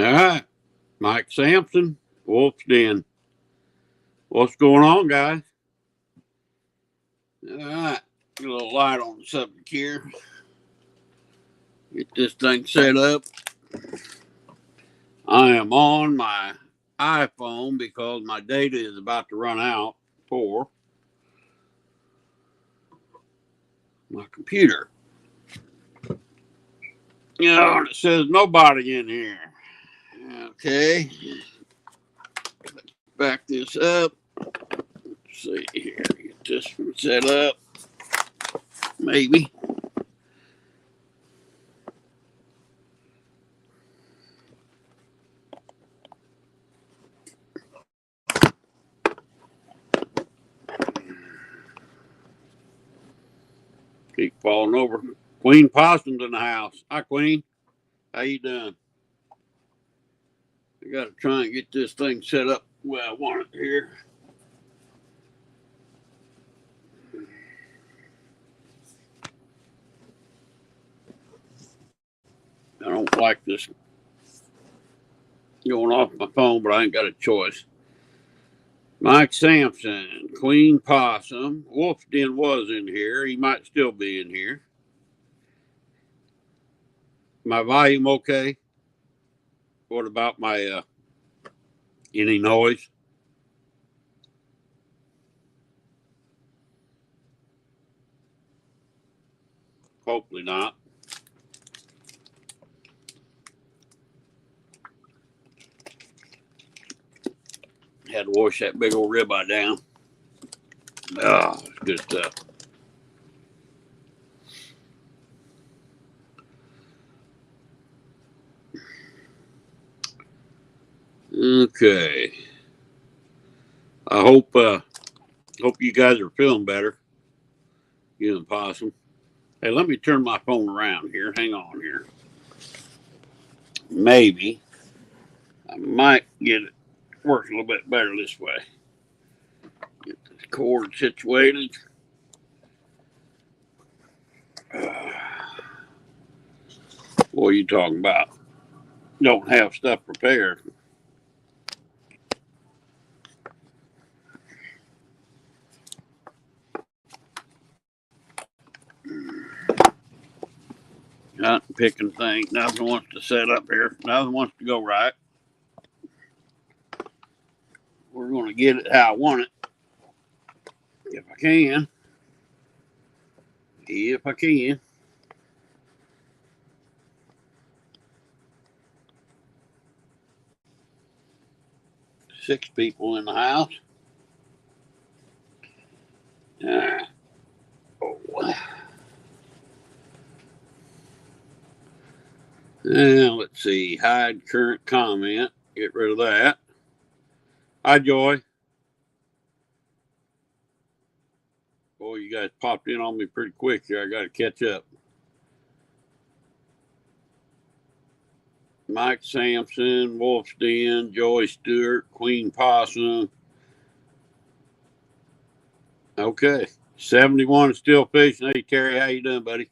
All right, Mike Sampson, Wolf's Den. What's going on, guys? All right, get a little light on the subject here. Get this thing set up. I am on my iPhone because my data is about to run out for my computer. And it says nobody in here. Okay, back this up. Let's see here. Get this one set up. Maybe. Keep falling over. Queen Possum's in the house. Hi, Queen. How you doing? I got to try and get this thing set up the way I want it here. I don't like this going off my phone, but I ain't got a choice. Mike Sampson, Queen Possum. Wolf's Den was in here. He might still be in here. My volume okay? What about my any noise? Hopefully not. Had to wash that big old ribeye down. Oh, good stuff. Okay. I hope you guys are feeling better. You and Possum. Hey, let me turn my phone around here. Hang on here. Maybe I might get it work a little bit better this way. Get this cord situated. What are you talking about? Don't have stuff prepared. Not picking things. Nothing wants to set up here. Nothing wants to go right. We're going to get it how I want it. If I can. If I can. Six people in the house. Oh. Now, let's see. Hide current comment. Get rid of that. Hi, Joy. Boy, you guys popped in on me pretty quick here. I got to catch up. Mike Sampson, Wolf's Den, Joy Stewart, Queen Possum. Okay. 71 still fishing. Hey, Terry, how you doing, buddy?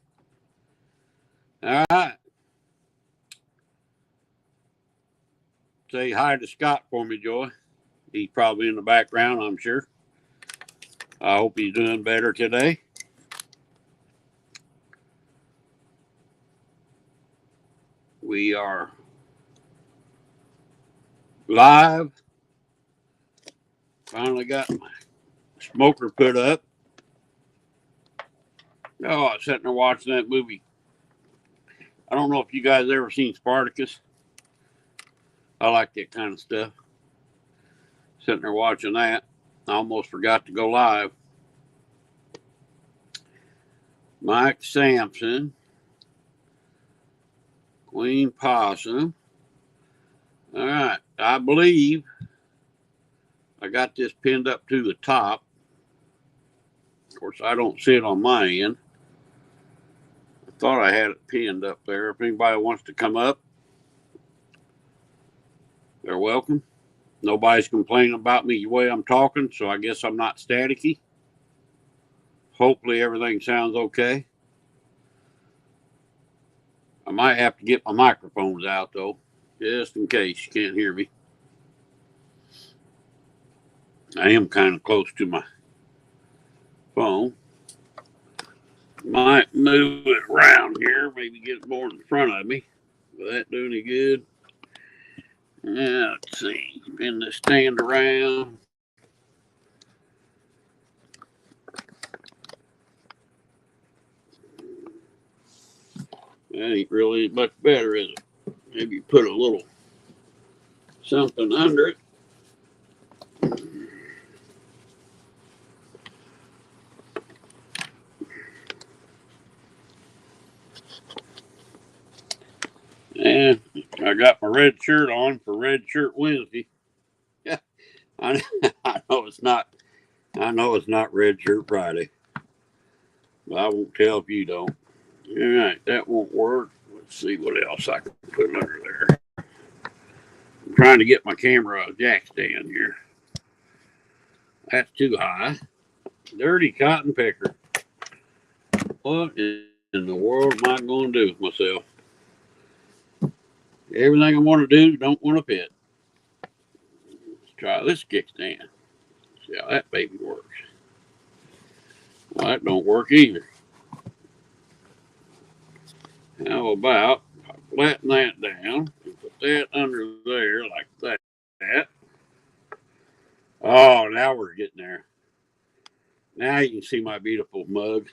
All right. Say hi to Scott for me, Joy. He's probably in the background, I'm sure. I hope he's doing better today. We are live. Finally got my smoker put up. Oh, I was sitting there watching that movie. I don't know if you guys ever seen Spartacus. I like that kind of stuff. Sitting there watching that. I almost forgot to go live. Mike Sampson, Queen Possum. All right. I believe I got this pinned up to the top. Of course, I don't see it on my end. I thought I had it pinned up there. If anybody wants to come up, they're welcome. Nobody's complaining about me the way I'm talking, so I guess I'm not staticky. Hopefully everything sounds okay. I might have to get my microphones out though. just in case you can't hear me. I am kind of close to my phone. Might move it around here, maybe get it more in front of me. Will that do any good? Yeah, let's see. Spin the stand around. That ain't really much better, is it? Maybe put a little something under it. And I got my red shirt on for Red Shirt Wednesday. Yeah, I know it's not. I know it's not Red Shirt Friday, but I won't tell if you don't. All right, that won't work. Let's see what else I can put under there. I'm trying to get my camera jack stand here. That's too high. Dirty cotton picker. What in the world am I going to do with myself? Everything I want to do, don't want to fit. Let's try this kickstand. See how that baby works. Well, that don't work either. How about I flatten that down and put that under there like that? Oh, now we're getting there. Now you can see my beautiful mug.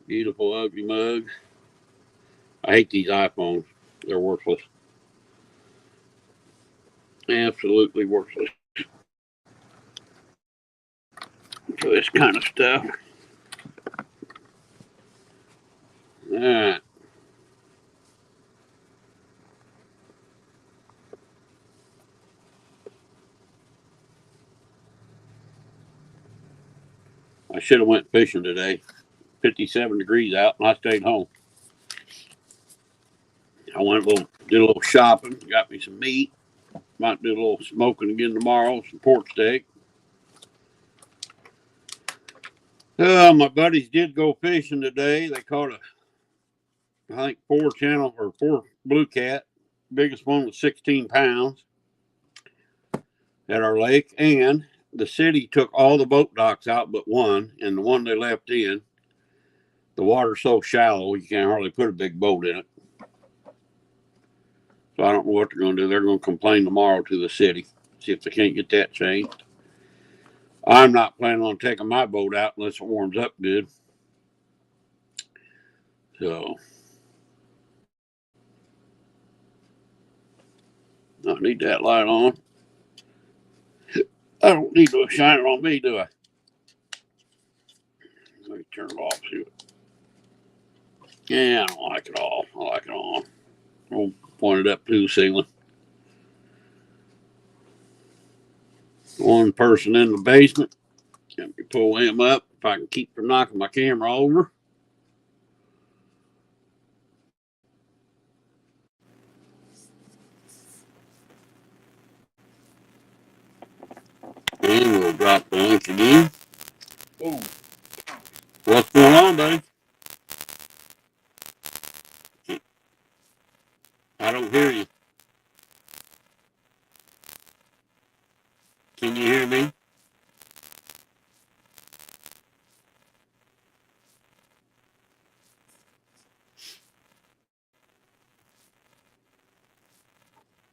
Beautiful, ugly mug. I hate these iPhones. They're worthless. Absolutely worthless for this kind of stuff. All right. I should have went fishing today. 57 degrees out, and I stayed home. I went did a little shopping, got me some meat. Might do a little smoking again tomorrow, some pork steak. My buddies did go fishing today. They caught I think 4 blue cat. Biggest one was 16 pounds at our lake. And the city took all the boat docks out but one. And the one they left in, the water's so shallow you can't hardly put a big boat in it. So I don't know what they're going to do. They're going to complain tomorrow to the city, see if they can't get that changed. I'm not planning on taking my boat out unless it warms up good. So I need that light on. I don't need to shine it on me, do I? Let me turn it off. See what. Yeah, I don't like it all. I like it on. I'll point it up to the ceiling. One person in the basement. Let me pull him up if I can keep from knocking my camera over. And we'll drop the link again. Oh, What's going on, buddy? I don't hear you. Can you hear me?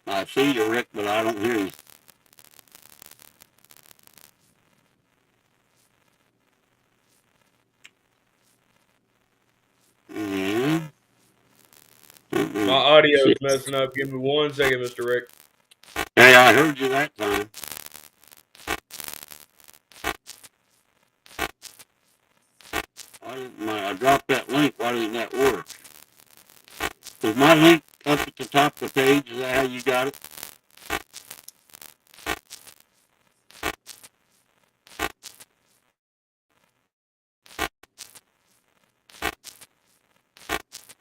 I see you, Rick, but I don't hear you. Yeah. my audio's messing up. Give me 1 second, Mr. Rick. Hey, I heard you that time. I dropped that link. Why didn't that work? Is my link up at the top of the page? Is that how you got it?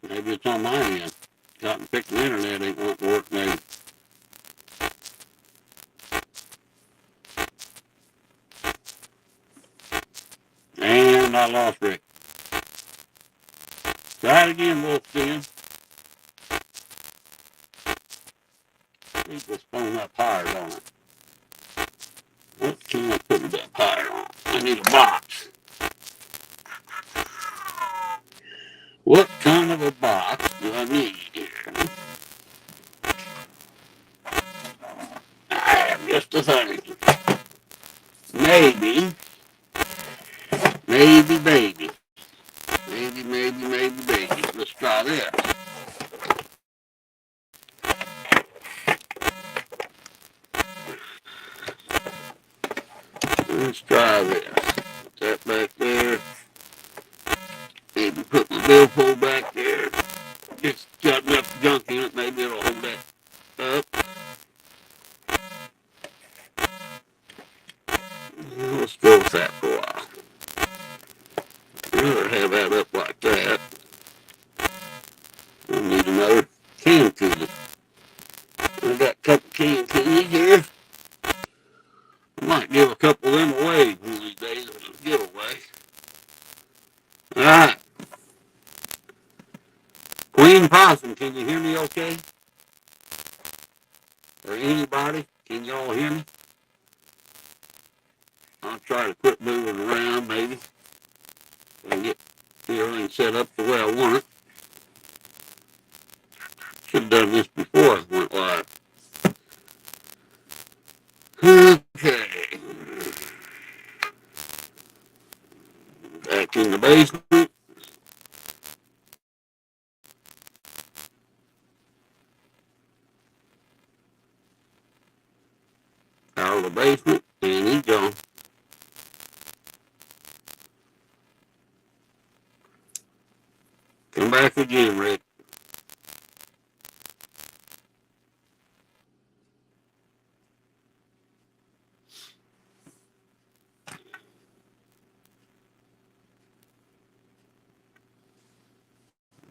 Maybe it's on my end. Cotton pick the internet ain't want to work maybe. And I lost Rick. Try it again, Wolfskin. Keep this phone up higher on it. What can I put it up higher on? I need a box. What kind of a box do I need here? I have just a thing. Maybe. Let's try this. Let's try this. Put that back there. Maybe put my billfold back there. It's got enough junk in it. Maybe it'll hold that up. Let's go with that for a while. I'd rather have that up like that. I need another can cooler. I got a couple can coolers here. I might give a couple of them away one of these days as a giveaway. Alright. Queen Possum, can you hear me okay? Or anybody? Can y'all hear me? I'll try to quit moving around maybe and get everything set up the way I want it. Should have done this before I went live. Okay. Back in the basement. Out of the basement. And he's gone. Come back again, Rick.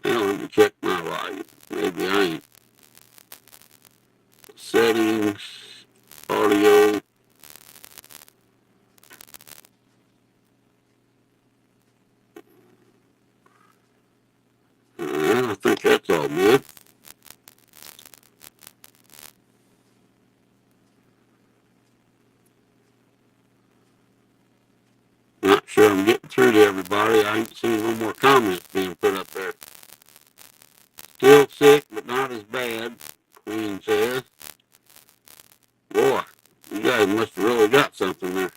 Now let me check my volume. Maybe I ain't. Settings. Audio. I think that's all good. Not sure I'm getting through to everybody. I ain't seen no more comments being put up there. Still sick, but not as bad, Queen says. Boy, you guys must have really got something there.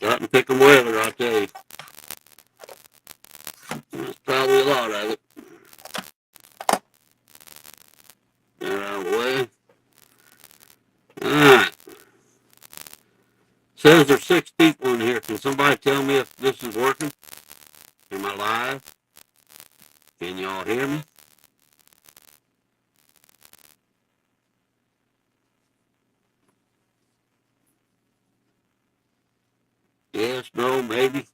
Got and pick 'em weather, I'll tell you. That's probably a lot of it. Get out of the way. Alright. Says there's 6 people in here. Can somebody tell me if this is working? Am I live? Can y'all hear me? Yes, no, maybe.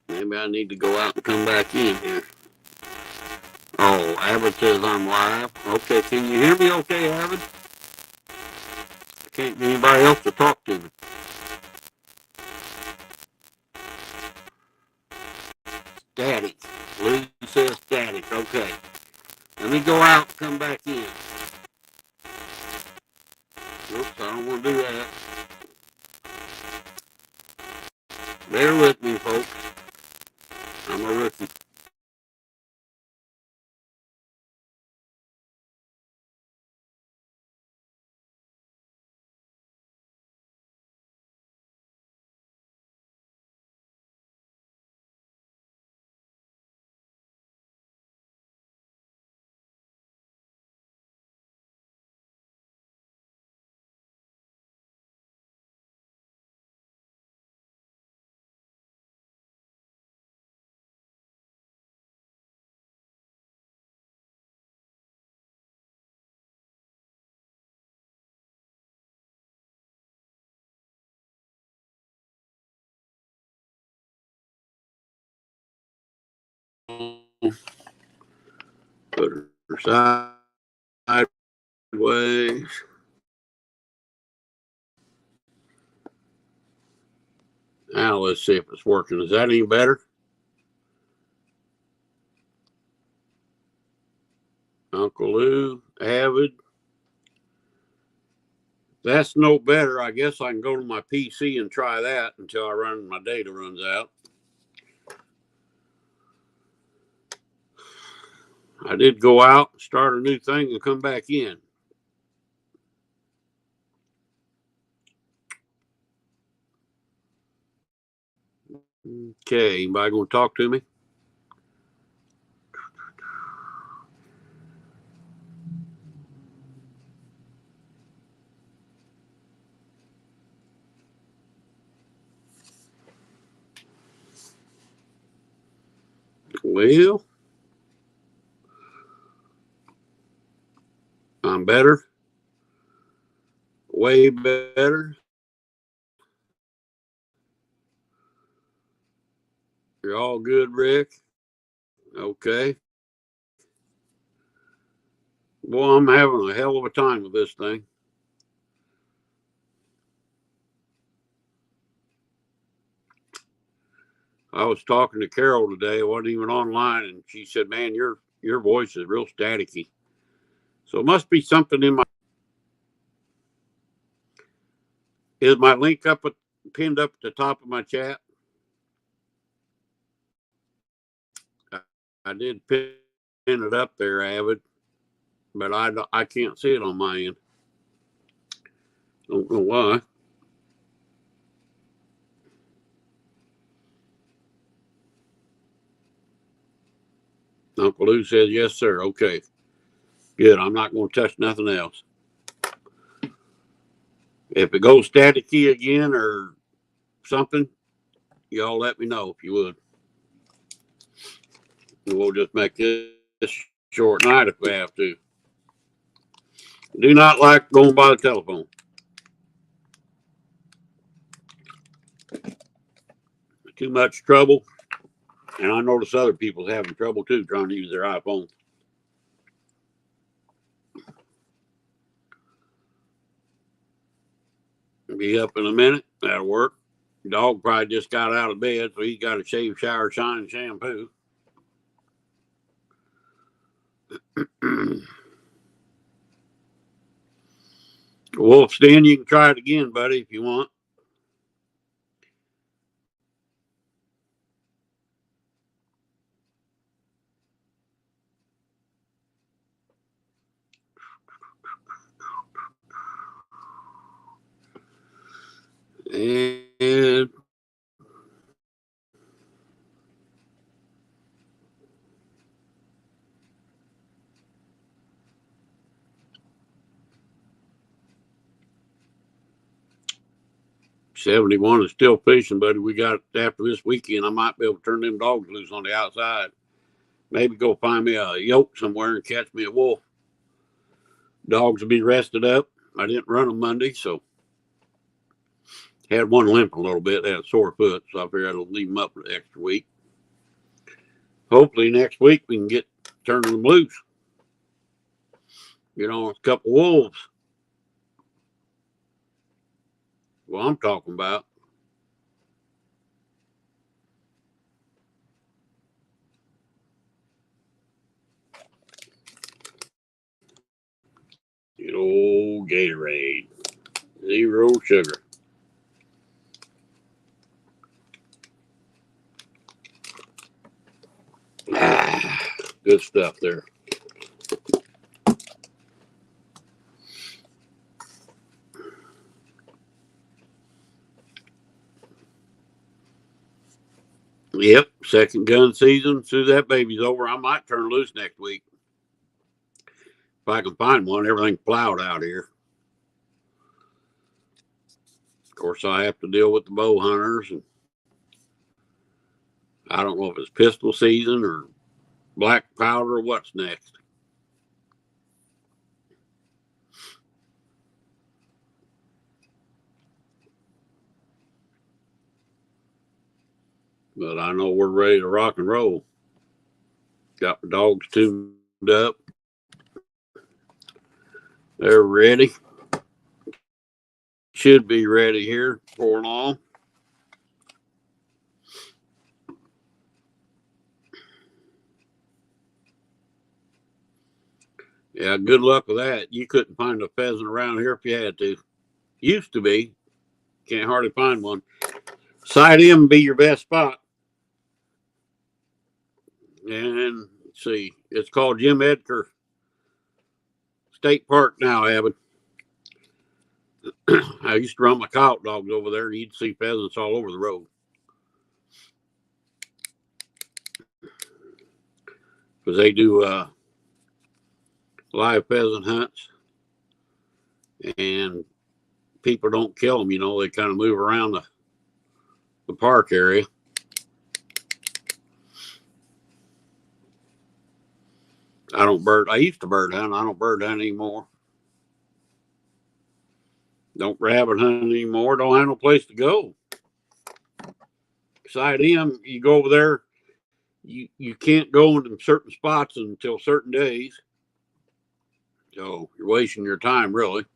Maybe I need to go out and come back in here. Oh, Avid says I'm live. Okay, can you hear me okay, Avid? Can't get anybody else to talk to me. Static. Lou says static. Okay. Let me go out and come back in. Oops, I don't want to do that. Bear with me, folks. I'm a rookie. Put her sideways. Now let's see if it's working. Is that any better? Uncle Lou, Avid. That's no better. I guess I can go to my PC and try that until my data runs out. I did go out, start a new thing, and come back in. Okay, anybody going to talk to me? Well, I'm better. Way better. You're all good, Rick? Okay. Well, I'm having a hell of a time with this thing. I was talking to Carol today. I wasn't even online, and she said, "Man, your voice is real staticky." So it must be something in my. Is my link pinned up at the top of my chat? I did pin it up there, Avid, but I can't see it on my end. Don't know why. Uncle Lou says, yes, sir. Okay. Good. I'm not going to touch nothing else. If it goes staticky again or something, y'all let me know if you would. And we'll just make this short night if we have to. Do not like going by the telephone. Too much trouble. And I notice other people having trouble too trying to use their iPhone. Be up in a minute. That'll work. Dog probably just got out of bed, so he's got to shave, shower, shine, and shampoo. Wolfston, you can try it again, buddy, if you want. And $71 is still fishing, buddy. We got after this weekend, I might be able to turn them dogs loose on the outside. Maybe go find me a yoke somewhere and catch me a wolf. Dogs will be rested up. I didn't run them Monday, so had one limp a little bit. They had a sore foot, so I figured I'd leave them up for the extra week. Hopefully next week we can get turning them loose. Get on a couple wolves. Well, I'm talking about. Good old Gatorade. 0 sugar. Good stuff there. Yep, second gun season. As soon as that baby's over, I might turn loose next week. If I can find one, everything's plowed out here. Of course, I have to deal with the bow hunters, and I don't know if it's pistol season or black powder or what's next. But I know we're ready to rock and roll. Got the dogs tuned up. They're ready. Should be ready here before long. Yeah, good luck with that. You couldn't find a pheasant around here if you had to. Used to be. Can't hardly find one. Side M be your best spot. And let's see, it's called Jim Edgar State Park now, Abbott. I used to run my cow dogs over there. You'd see pheasants all over the road because they do live pheasant hunts, and people don't kill them. You know, they kind of move around the park area. I don't bird. I used to bird hunt. I don't bird hunt anymore. Don't rabbit hunt anymore. Don't have no place to go. Side M, you go over there. You can't go into certain spots until certain days. So you're wasting your time, really.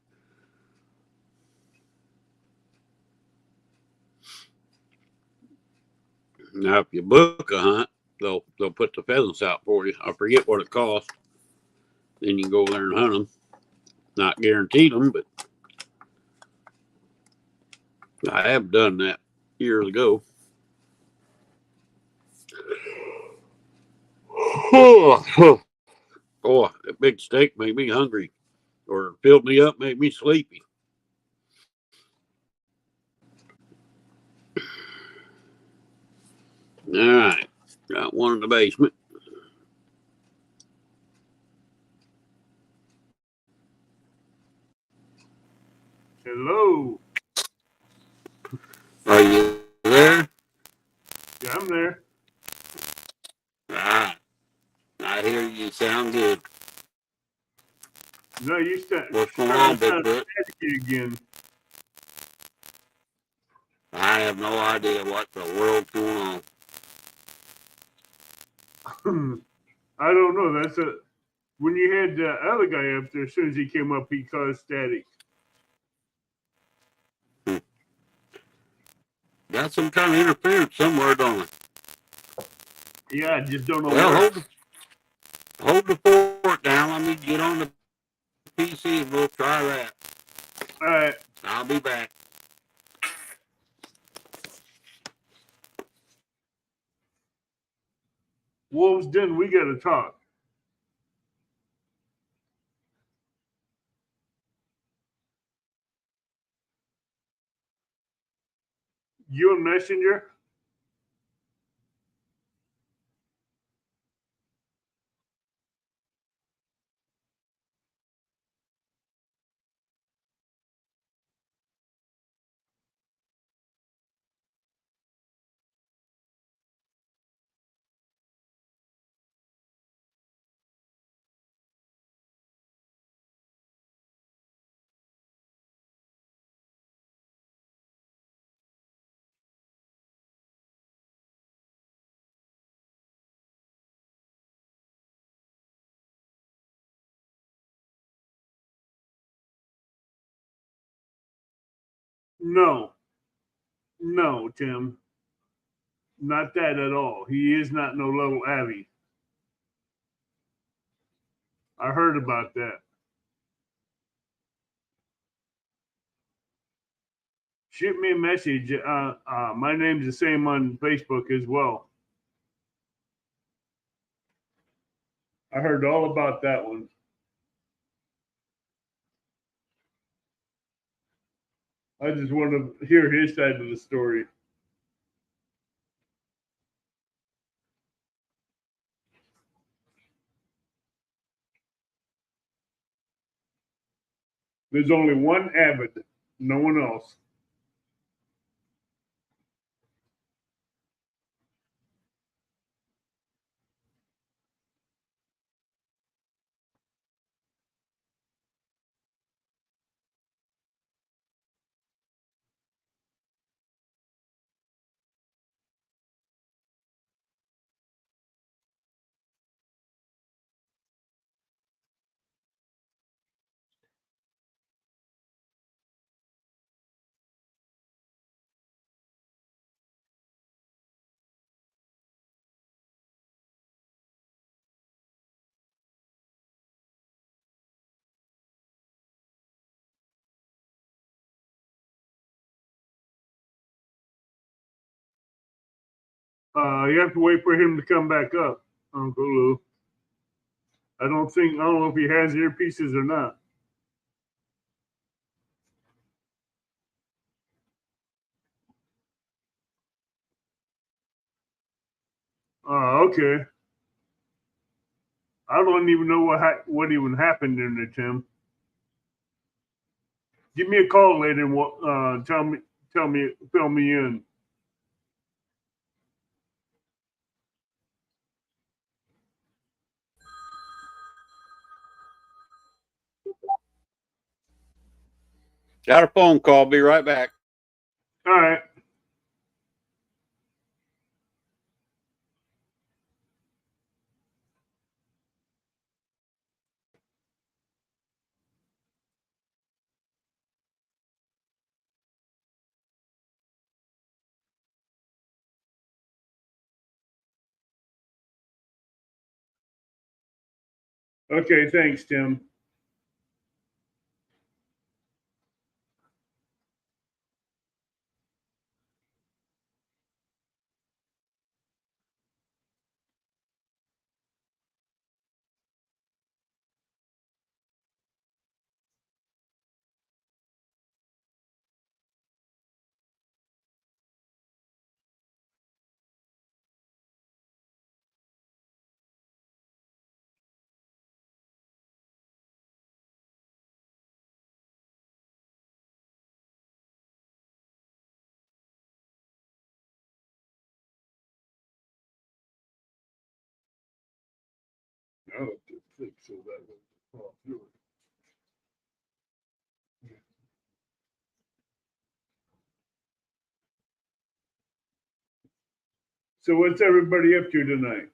Now, if you book a hunt, they'll put the pheasants out for you. I forget what it costs. Then you can go there and hunt them. Not guaranteed them, but I have done that years ago. Oh, that big steak made me hungry, or filled me up, made me sleepy. All right, got one in the basement. Hello. Are you there? Yeah, I'm there. Ah, I hear you. Sound good. No, you What's going starting on, to sound Bigfoot? staticky again. I have no idea what the world's going on. I don't know. That's a when you had the other guy up there. As soon as he came up, he caused static. Got some kind of interference somewhere, don't it? Yeah, I just don't know Well, where. hold the fort down. Let me get on the PC and we'll try that. All right. I'll be back. Wolves Den, we got to talk. You and Messenger? No. No, Tim. Not that at all. He is not no little Abby. I heard about that. Shoot me a message. My name's the same on Facebook as well. I heard all about that one. I just want to hear his side of the story. There's only one Abbott, no one else. You have to wait for him to come back up, Uncle Lou. I don't know if he has earpieces or not. Okay. I don't even know what even happened in there, Tim. Give me a call later and fill me in. Got a phone call. Be right back. All right. Okay, thanks, Tim. I don't think so. That would fall through. So what's everybody up to tonight?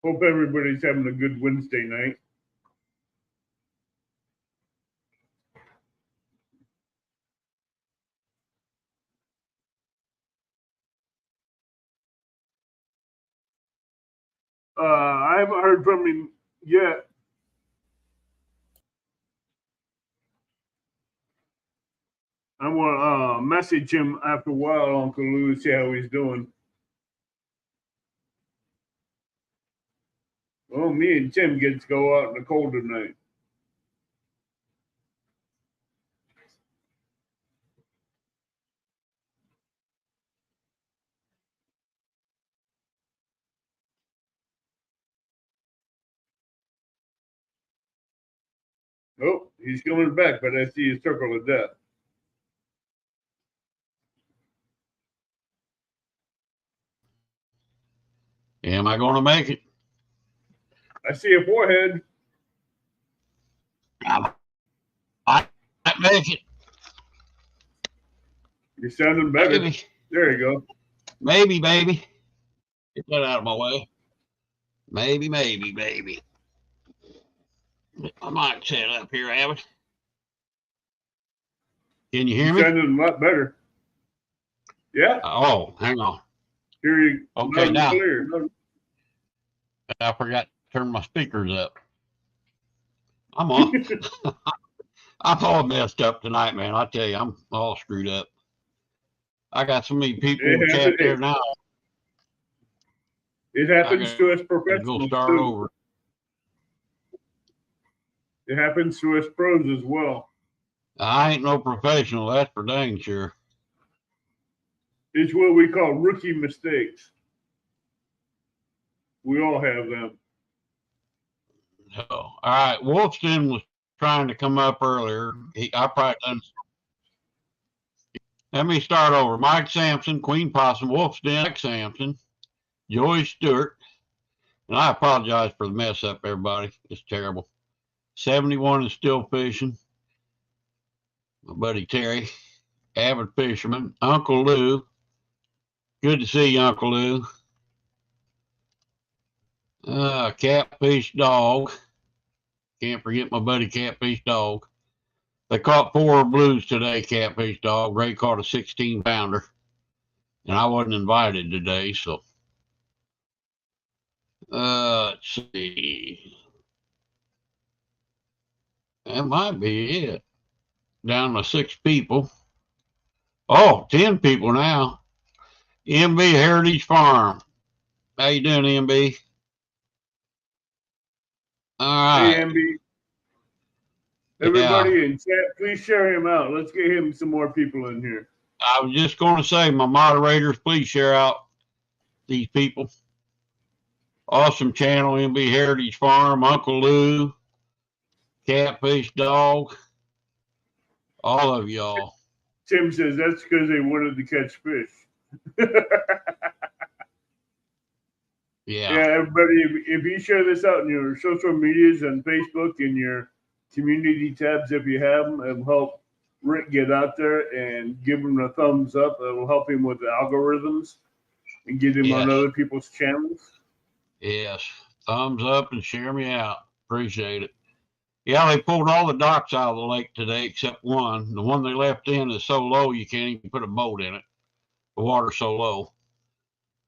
Hope everybody's having a good Wednesday night. I haven't heard from him yet. I'm gonna message him after a while, Uncle Lou, to see how he's doing. Well, me and Tim get to go out in the cold tonight. Oh, he's coming back, but I see a circle of death. Am I going to make it? I see a forehead. I might make it. You're sounding better. Maybe. There you go. Maybe, baby. Get that out of my way. Maybe. I might set up here, Abbott. Can you hear me? Sounding a lot better. Yeah. Oh, hang on. Hear you. Okay, now. Clear. I forgot to turn my speakers up. I'm on. I'm all messed up tonight, man. I tell you, I'm all screwed up. I got so many people in the chat there now. It happens to us professionals. Go start over. It happens to us pros as well. I ain't no professional, that's for dang sure. It's what we call rookie mistakes. We all have them. So, all right, Wolfson was trying to come up earlier. I probably done. Let me start over. Mike Sampson, Queen Possum, Wolfson, Mike Sampson, Joey Stewart. And I apologize for the mess up, everybody. It's terrible. 71 is still fishing. My buddy Terry, avid fisherman. Uncle Lou. Good to see you, Uncle Lou. Catfish Dog. Can't forget my buddy Catfish Dog. They caught 4 blues today, Catfish Dog. Ray caught a 16-pounder. And I wasn't invited today, so Let's see. That might be it. Down to 6 people. Oh, 10 people now. MB Heritage Farm. How you doing, MB? All Hey, right. MB. Yeah. Everybody in chat, please share him out. Let's get him some more people in here. I was just going to say, my moderators, please share out these people. Awesome channel, MB Heritage Farm, Uncle Lou, Catfish Dog, all of y'all. Tim says that's because they wanted to catch fish. Yeah. Yeah, everybody, if you share this out in your social medias and Facebook and your community tabs, if you have them, it'll help Rick get out there and give him a thumbs up. It will help him with the algorithms and get him on other people's channels. Yes. Thumbs up and share me out. Appreciate it. Yeah, they pulled all the docks out of the lake today except one. The one they left in is so low you can't even put a boat in it. The water's so low.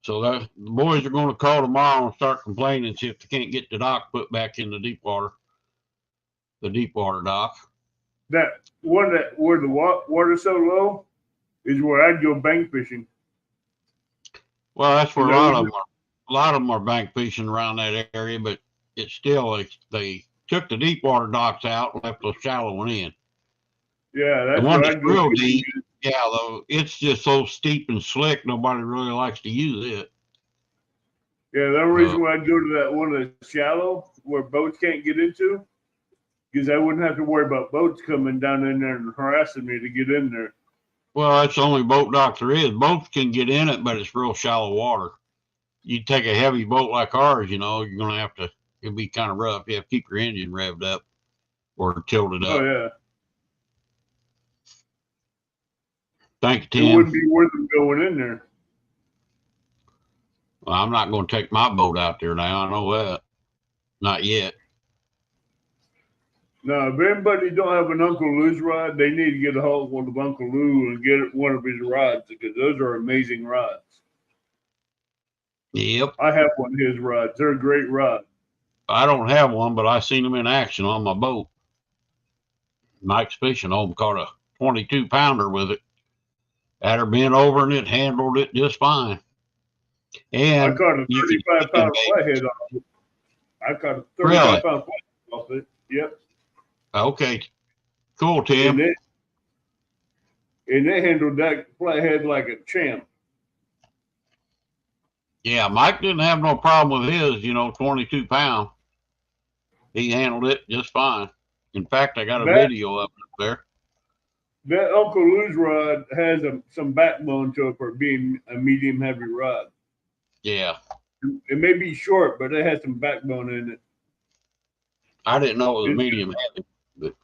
So the boys are going to call tomorrow and start complaining, see if they can't get the dock put back in the deep water dock. That one that where the water's so low is where I'd go bank fishing. Well, that's where a lot of them are bank fishing around that area, but it's still they took the deep water docks out and left the shallow one in. Yeah, that's the one where that's I'd go real fishing. deep. Yeah, though it's just so steep and slick, nobody really likes to use it. Yeah, the only reason why I'd go to that one that's shallow where boats can't get into, because I wouldn't have to worry about boats coming down in there and harassing me to get in there. Well, that's the only boat dock there is. Boats can get in it, but it's real shallow water. You take a heavy boat like ours, you're going to have to, it'll be kind of rough. You have to keep your engine revved up or tilted up. Oh, yeah. Thank you, Tim. It wouldn't be worth them going in there. Well, I'm not going to take my boat out there now. I know that. Not yet. Now, if anybody don't have an Uncle Lou's rod, they need to get a hold of Uncle Lou and get one of his rods because those are amazing rods. Yep. I have one of his rods. They're a great rod. I don't have one, but I seen them in action on my boat. Mike's Fishing Home caught a 22-pounder with it. Had her bent over and it handled it just fine. And I caught a 35-pound flathead off it. I caught a 35-pound flathead off it. Yep. Okay. Cool, Tim. And they handled that flathead like a champ. Yeah, Mike didn't have no problem with his, 22 pound. He handled it just fine. In fact, I got a video up there. That Uncle Lou's rod has some backbone to it for being a medium heavy rod. Yeah. It may be short, but it has some backbone in it. I didn't know it was medium heavy. But...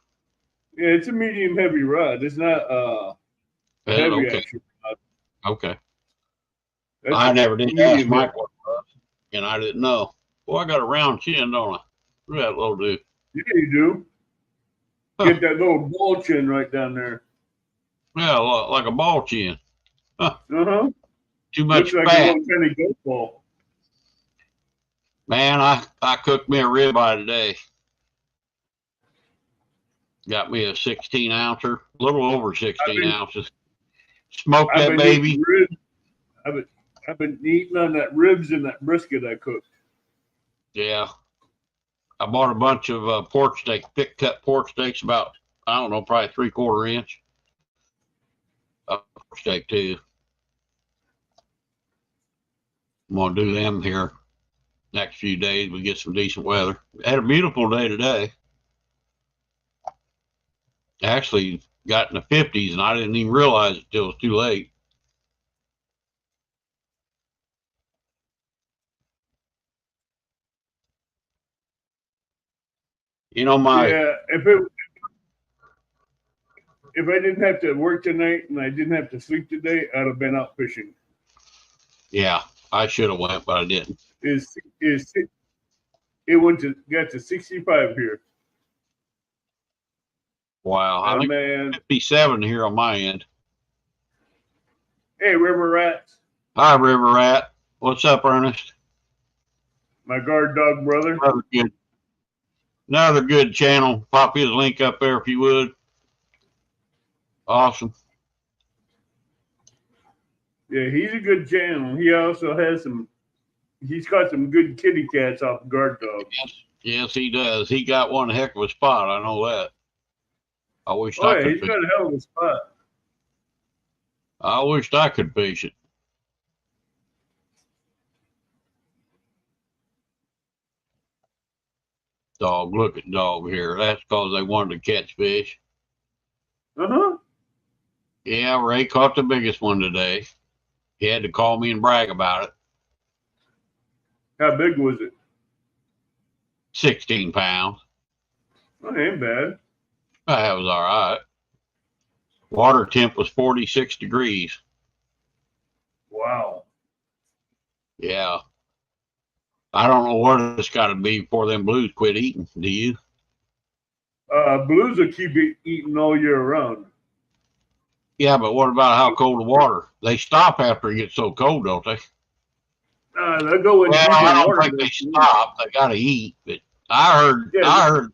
Yeah, it's a medium heavy rod. It's not a heavy action rod. Okay. I never did ask Mike what it was, and I didn't know. Well, I got a round chin, don't I? Look at that little dude. Yeah, you do. Huh. Get that little ball chin right down there. Yeah, like a ball chin. Huh. Uh-huh. Too much Looks fat. like a little tiny goat ball. Man, I cooked me a ribeye today. Got me a 16-ouncer, a little over 16 ounces. Smoked that baby. I've been eating on that ribs and that brisket I cooked. Yeah. I bought a bunch of pork steak, thick cut pork steaks, about, I don't know, probably 3/4 inch. Pork steak too. I'm going to do them here next few days. We get some decent weather. Had a beautiful day today. Actually got in the 50s and I didn't even realize it till it was too late. Yeah, if I didn't have to work tonight and I didn't have to sleep today, I'd have been out fishing. Yeah, I should have went, but I didn't. It got to 65 here. Wow, I think 57 here on my end. Hey, River Rats. Hi, River Rat. What's up, Ernest? My guard dog brother. Another good channel. Pop his link up there if you would. Awesome. Yeah, he's a good channel. He also has some. He's got some good kitty cats off guard dog. Yes, he does. He got one heck of a spot. I know that. I wished Oh I yeah, could he's fish. got a hell of a spot. I wished I could fish it. Dog, look at dog here. That's because they wanted to catch fish. Uh-huh. Yeah, Ray caught the biggest one today. He had to call me and brag about it. How big was it? 16 pounds. That ain't bad. That was all right. Water temp was 46 degrees. Wow. Yeah. I don't know what it's got to be before them blues quit eating. Do you? Blues will keep eating all year round. Yeah, but what about how cold the water? They stop after it gets so cold, don't they? They'll go in deep in I don't water. think they stop. They got to eat. But I heard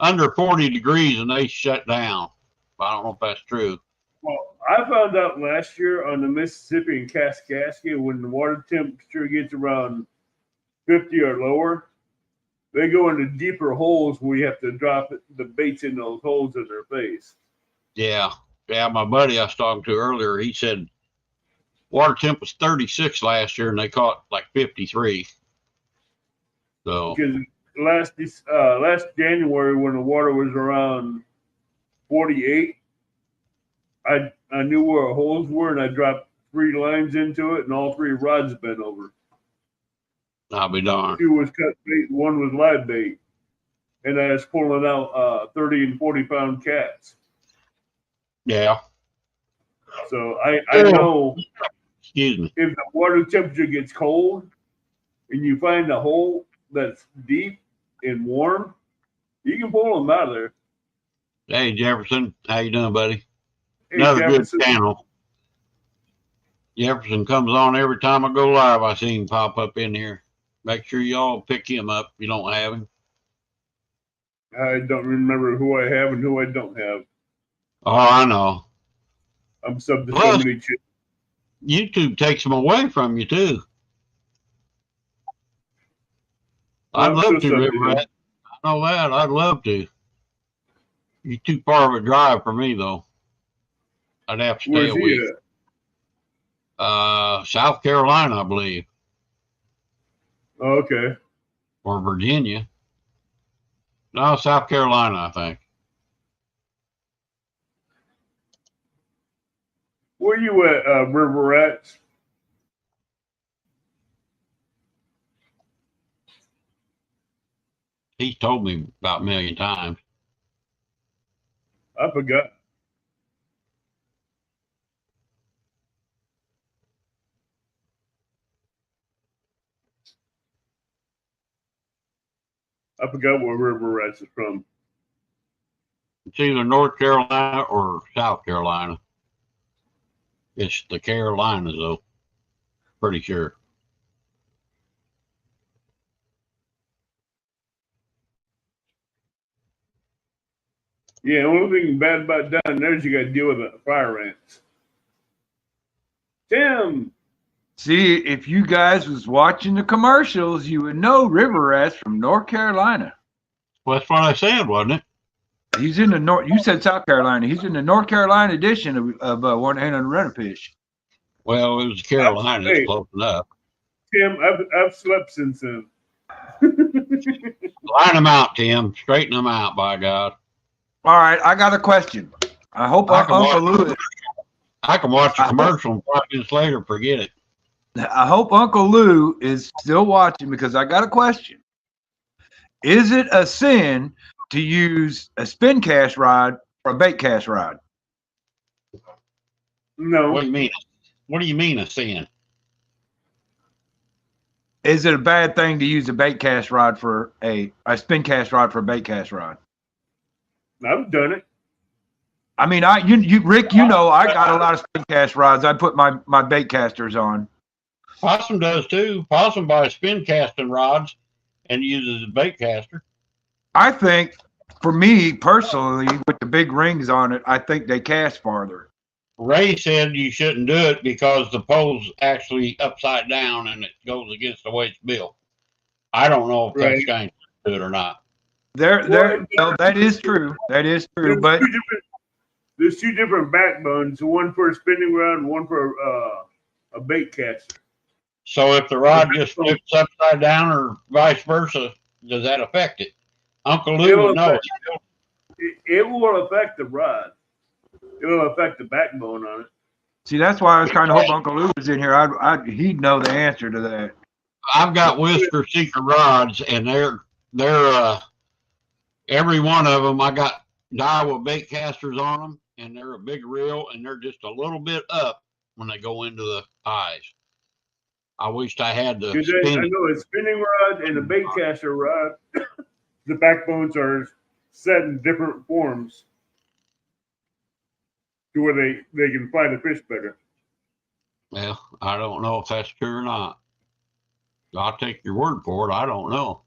under 40 degrees and they shut down. I don't know if that's true. Well, I found out last year on the Mississippi and Kaskaskia when the water temperature gets around 50 or lower, they go into deeper holes where you have to drop the baits in those holes in their face. Yeah. Yeah, my buddy I was talking to earlier, he said water temp was 36 last year and they caught like 53. So because last January when the water was around 48, I knew where our holes were and I dropped 3 lines into it and all 3 rods bent over. I'll be darned. 2 was cut bait, 1 was live bait, and I was pulling out 30 and 40-pound cats. Yeah. So I know. Excuse me. If the water temperature gets cold and you find a hole that's deep and warm, you can pull them out of there. Hey Jefferson, how you doing, buddy? Hey, Another Jefferson. good channel. Jefferson comes on every time I go live. I see him pop up in here. Make sure y'all pick him up if you don't have him. I don't remember who I have and who I don't have. Oh, I know. I'm sub to so Plus, many chicks. YouTube takes them away from you too. I'd I'm love so to, River Rat. I know that. I'd love to. You're too far of a drive for me, though. I'd have to stay Where's a week. he at? South Carolina, I believe, Oh, okay. or Virginia. No, South Carolina, I think. Where you at, River Rats? He's told me about a million times. I forgot. I forgot where River Rats is from. It's either North Carolina or South Carolina. It's the Carolinas, though. Pretty sure. Yeah, the only thing bad about down there is you got to deal with the fire ants. Tim! See, if you guys was watching the commercials, you would know River Rat's from North Carolina. Well, that's what I said, wasn't it? He's in the North. You said South Carolina. He's in the North Carolina edition of One Hand on the Rent-A-Fish. Well, it was Carolina. It's close enough. Tim, I've slept since then. Line them out, Tim. Straighten them out, by God. All right, I got a question. I hope Uncle Lou. I can watch a commercial and 5 minutes later forget it. I hope Uncle Lou is still watching because I got a question. Is it a sin to use a spin cast rod or a bait cast rod? No. What do you mean? What do you mean a sin? Is it a bad thing to use a bait cast rod for a spin cast rod for a bait cast rod? I've done it. I mean, Rick, you know, I got a lot of spin cast rods. I put my bait casters on. Possum does too. Possum buys spin casting rods and uses a bait caster. I think, for me personally, with the big rings on it, I think they cast farther. Ray said you shouldn't do it because the pole's actually upside down and it goes against the way it's built. I don't know if Right. that's going to do it or not. That is true. That is true. But There's two different backbones, one for a spinning rod and one for a bait caster. So if the rod just flips upside down or vice versa, does that affect it? Uncle Lou would know. It will affect the rod. It'll affect the backbone on it. see, that's why I was kind of hoping Uncle Lou was in here. He'd know the answer to that. I've got Whisker Seeker rods, and they're every one of them. I got Daiwa bait casters on them, and they're a big reel, and they're just a little bit up when they go into the eyes. I wished I had the. I know a spinning rod and a bait caster rod. The backbones are set in different forms to where they can fly the fish better. Well, I don't know if that's true or not. I'll take your word for it. I don't know.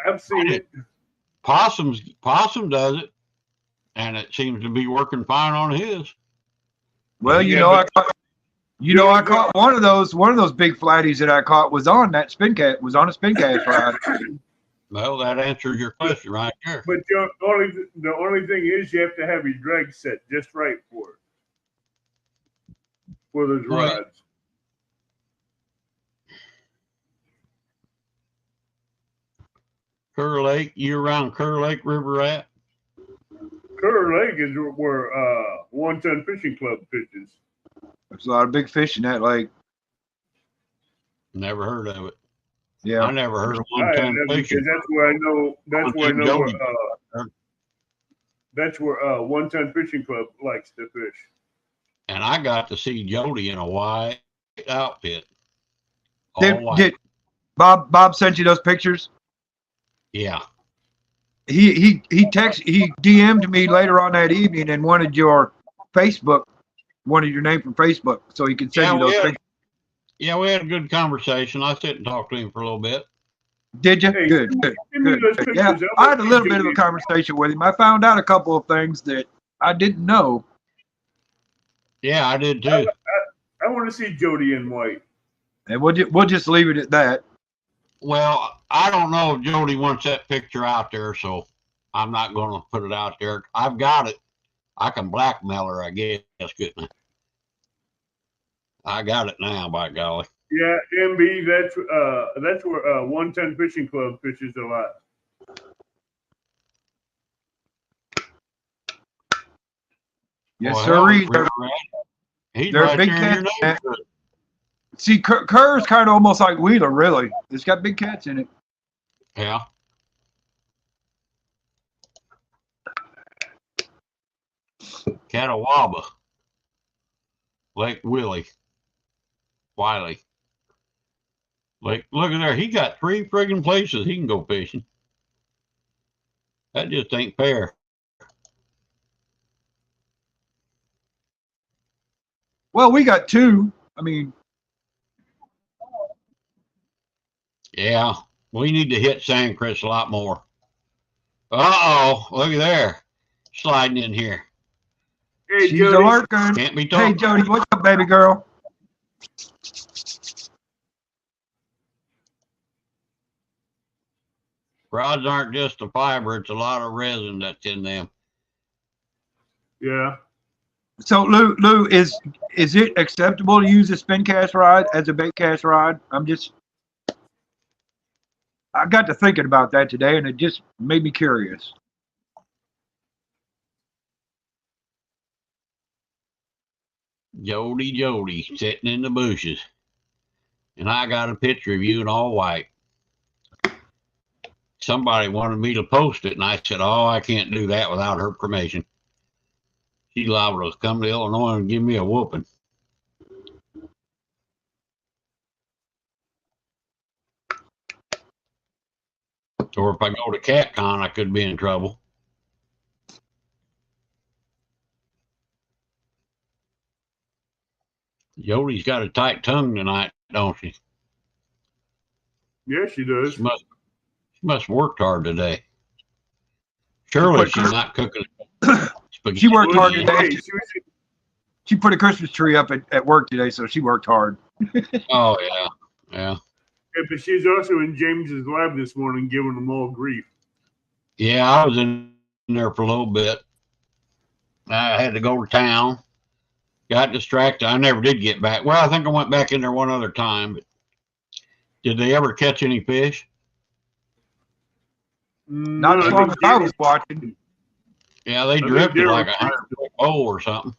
I've seen it. Possum does it, and it seems to be working fine on his. Well, I caught one of those big flatties that I caught was on a spin cast rod. Well, that answers your question right there. But the only thing is you have to have your drag set just right for those rods. Kerr Lake, year-round Kerr Lake River at? Kerr Lake is where 1 Ton Fishing Club fishes. There's a lot of big fish in that lake. Never heard of it. Yeah, I never heard of 1 ton fishing. That's where I know. That's where I know. That's where 1 Ton Fishing Club likes to fish. And I got to see Jody in a white outfit. Did Bob sent you those pictures? Yeah. He DM'd me later on that evening and wanted your name from Facebook so he could send you those pictures. Yeah, we had a good conversation. I sit and talked to him for a little bit. Did you? Hey, good. Yeah, I had a little bit of a conversation with him. I found out a couple of things that I didn't know. Yeah, I did too. I want to see Jody in white. And we'll just leave it at that. Well, I don't know if Jody wants that picture out there, so I'm not going to put it out there. I've got it. I can blackmail her, I guess, couldn't I got it now, by golly. Yeah, MB, that's where 1 Ton Fishing Club fishes a lot. Yes, sir. They're right big cats. See, Kerr's kind of almost like Wheeler, really. It's got big cats in it. Yeah. Catawba. Lake Willie. Wiley. Look at there. He got 3 friggin' places he can go fishing. That just ain't fair. Well, we got 2. I mean. Yeah, we need to hit Sandcrest a lot more. Uh-oh, look at there. Sliding in here. Hey, she's Jody. A lurker. Can't be talking. Hey, Jody, what's up, baby girl? Rods aren't just a fiber, it's a lot of resin that's in them. Yeah. So, Lou, is it acceptable to use a spin cast rod as a bait cast rod? I got to thinking about that today, and it just made me curious. Jody, sitting in the bushes. And I got a picture of you in all white. Somebody wanted me to post it, and I said, oh, I can't do that without her permission. She's liable to come to Illinois and give me a whooping. Or if I go to CatCon, I could be in trouble. Jody's got a tight tongue tonight, don't she? Yeah, she does. She must have worked hard today. Surely she's not cooking spaghetti. She worked hard Hey, today. She put a Christmas tree up at work today, so she worked hard. Oh, yeah. Yeah. Yeah, but she's also in James's lab this morning giving them all grief. Yeah, I was in there for a little bit. I had to go to town. Got distracted. I never did get back. Well, I think I went back in there one other time. But did they ever catch any fish? Not No, as long as I was watching. Yeah, they think drifted Daryl- like 100-foot pole or something.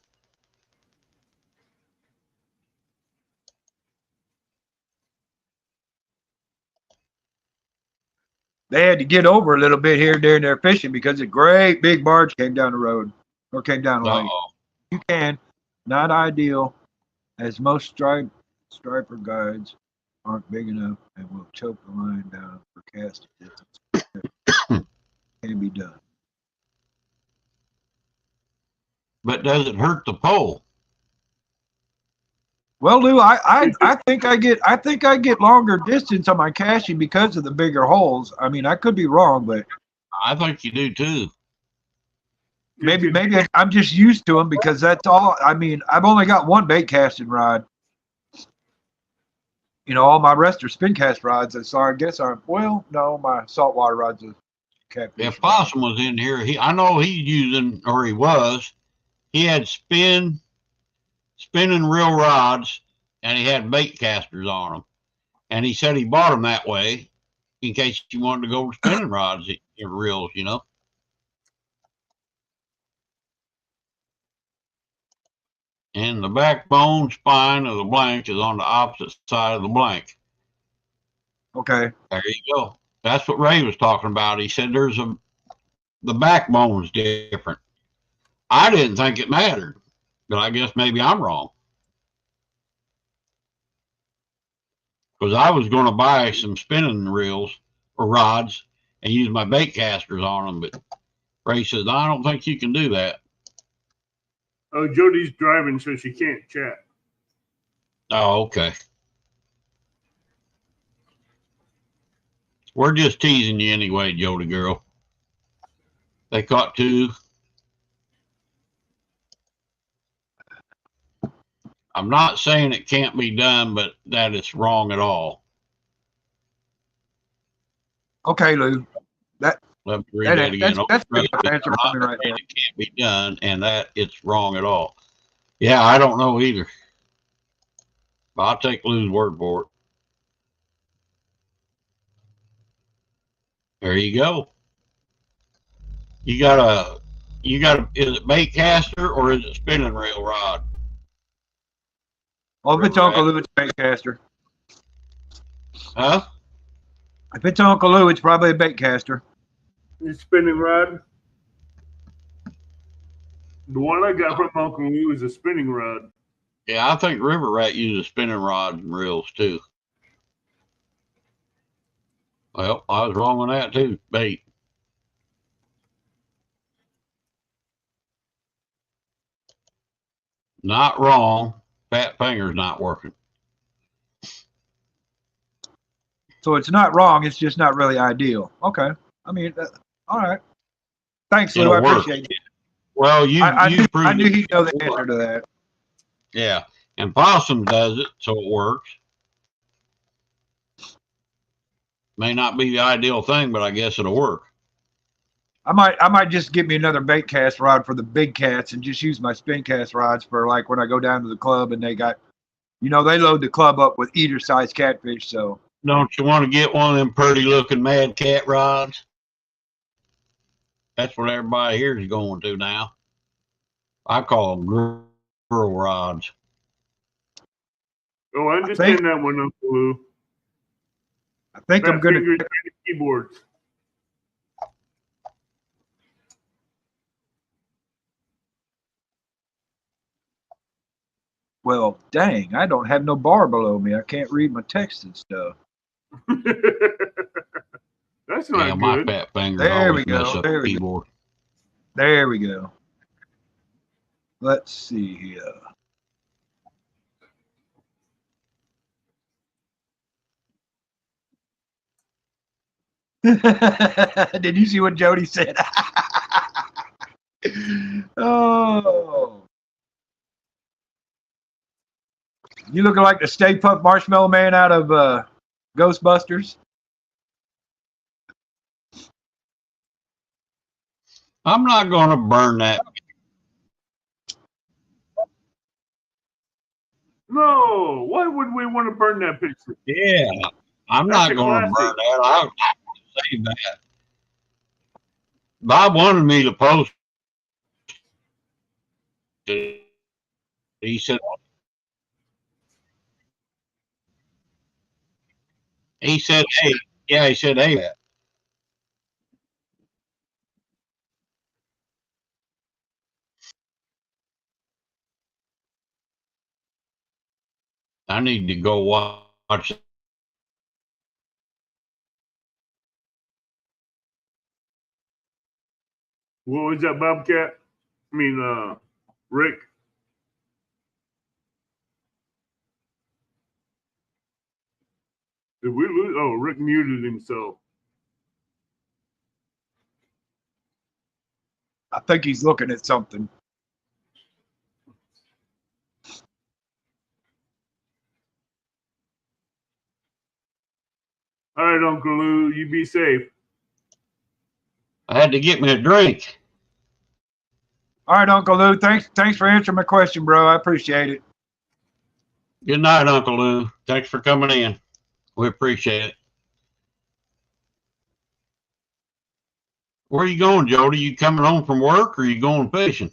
They had to get over a little bit here during their fishing because a great big barge came down the road or came down the lake. Uh-oh. You can. Not ideal, as most striper guides aren't big enough and will choke the line down for casting distance. Can be done. But does it hurt the pole? Well, Lou, I think I get longer distance on my casting because of the bigger holes. I mean, I could be wrong, but I think you do too. maybe I'm just used to them because that's all. I mean, I've only got one bait casting rod. You know, all my rest are spin cast rods, and so I guess my saltwater rods are catfish. If Possum was in here, I know he's using, or he was. He had spinning reel rods, and he had bait casters on them. And he said he bought them that way in case you wanted to go with spinning rods and reels, you know. And the backbone spine of the blank is on the opposite side of the blank. Okay. There you go. That's what Ray was talking about. He said the backbone's different. I didn't think it mattered, but I guess maybe I'm wrong. Because I was going to buy some spinning reels or rods and use my bait casters on them, but Ray says, I don't think you can do that. Oh, Jody's driving, so she can't chat. Oh, okay. We're just teasing you anyway, Jody girl. They caught two. I'm not saying it can't be done, but that it's wrong at all. Okay, Lou. Let me read that again. That's a good answer for me right saying now. it can't be done, and that it's wrong at all. Yeah, I don't know either. But I'll take Lou's word for it. There you go. You got a, is it bait caster or is it spinning reel rod? Well, if it's Uncle Lou, it's a bait caster. Huh? If it's Uncle Lou, it's probably a bait caster. The spinning rod. The one I got from Uncle Lou is a spinning rod. Yeah, I think River Rat uses spinning rods and reels too. Well, I was wrong on that too. Bait. Not wrong. Fat finger's not working. So it's not wrong. It's just not really ideal. Okay. I mean, all right. Thanks, Lou. I appreciate it. Well, I knew he'd know the answer to that. Yeah, and Possum does it, so it works. May not be the ideal thing, but I guess it'll work. I might just get me another bait cast rod for the big cats and just use my spin cast rods for like when I go down to the club and they got, they load the club up with eater sized catfish. So don't you want to get one of them pretty looking Mad Cat rods? That's what everybody here is going to now. I call them girl rods. Oh, I understand that one, Uncle Lou. I think I'm going to keyboards. Well, dang, I don't have no bar below me. I can't read my text and stuff. That's not good. My fat fingers There we always go. mess up There the we go. keyboard. There we go. Let's see here. Did you see what Jody said? Oh. You looking like the Stay Puft Marshmallow Man out of Ghostbusters? I'm not going to burn that. No, why would we want to burn that picture? Yeah, I'm That's not a going to classic. burn that. I'll save that. Bob wanted me to post it. He said, hey, yeah, he said, hey, I need to go watch. What was that, Bobcat? I mean, Rick. Did we lose? Oh, Rick muted himself. I think he's looking at something. All right, Uncle Lou, you be safe. I had to get me a drink. All right, Uncle Lou. Thanks for answering my question, bro. I appreciate it. Good night, Uncle Lou. Thanks for coming in. We appreciate it. Where are you going, Jody? You coming home from work or you going fishing?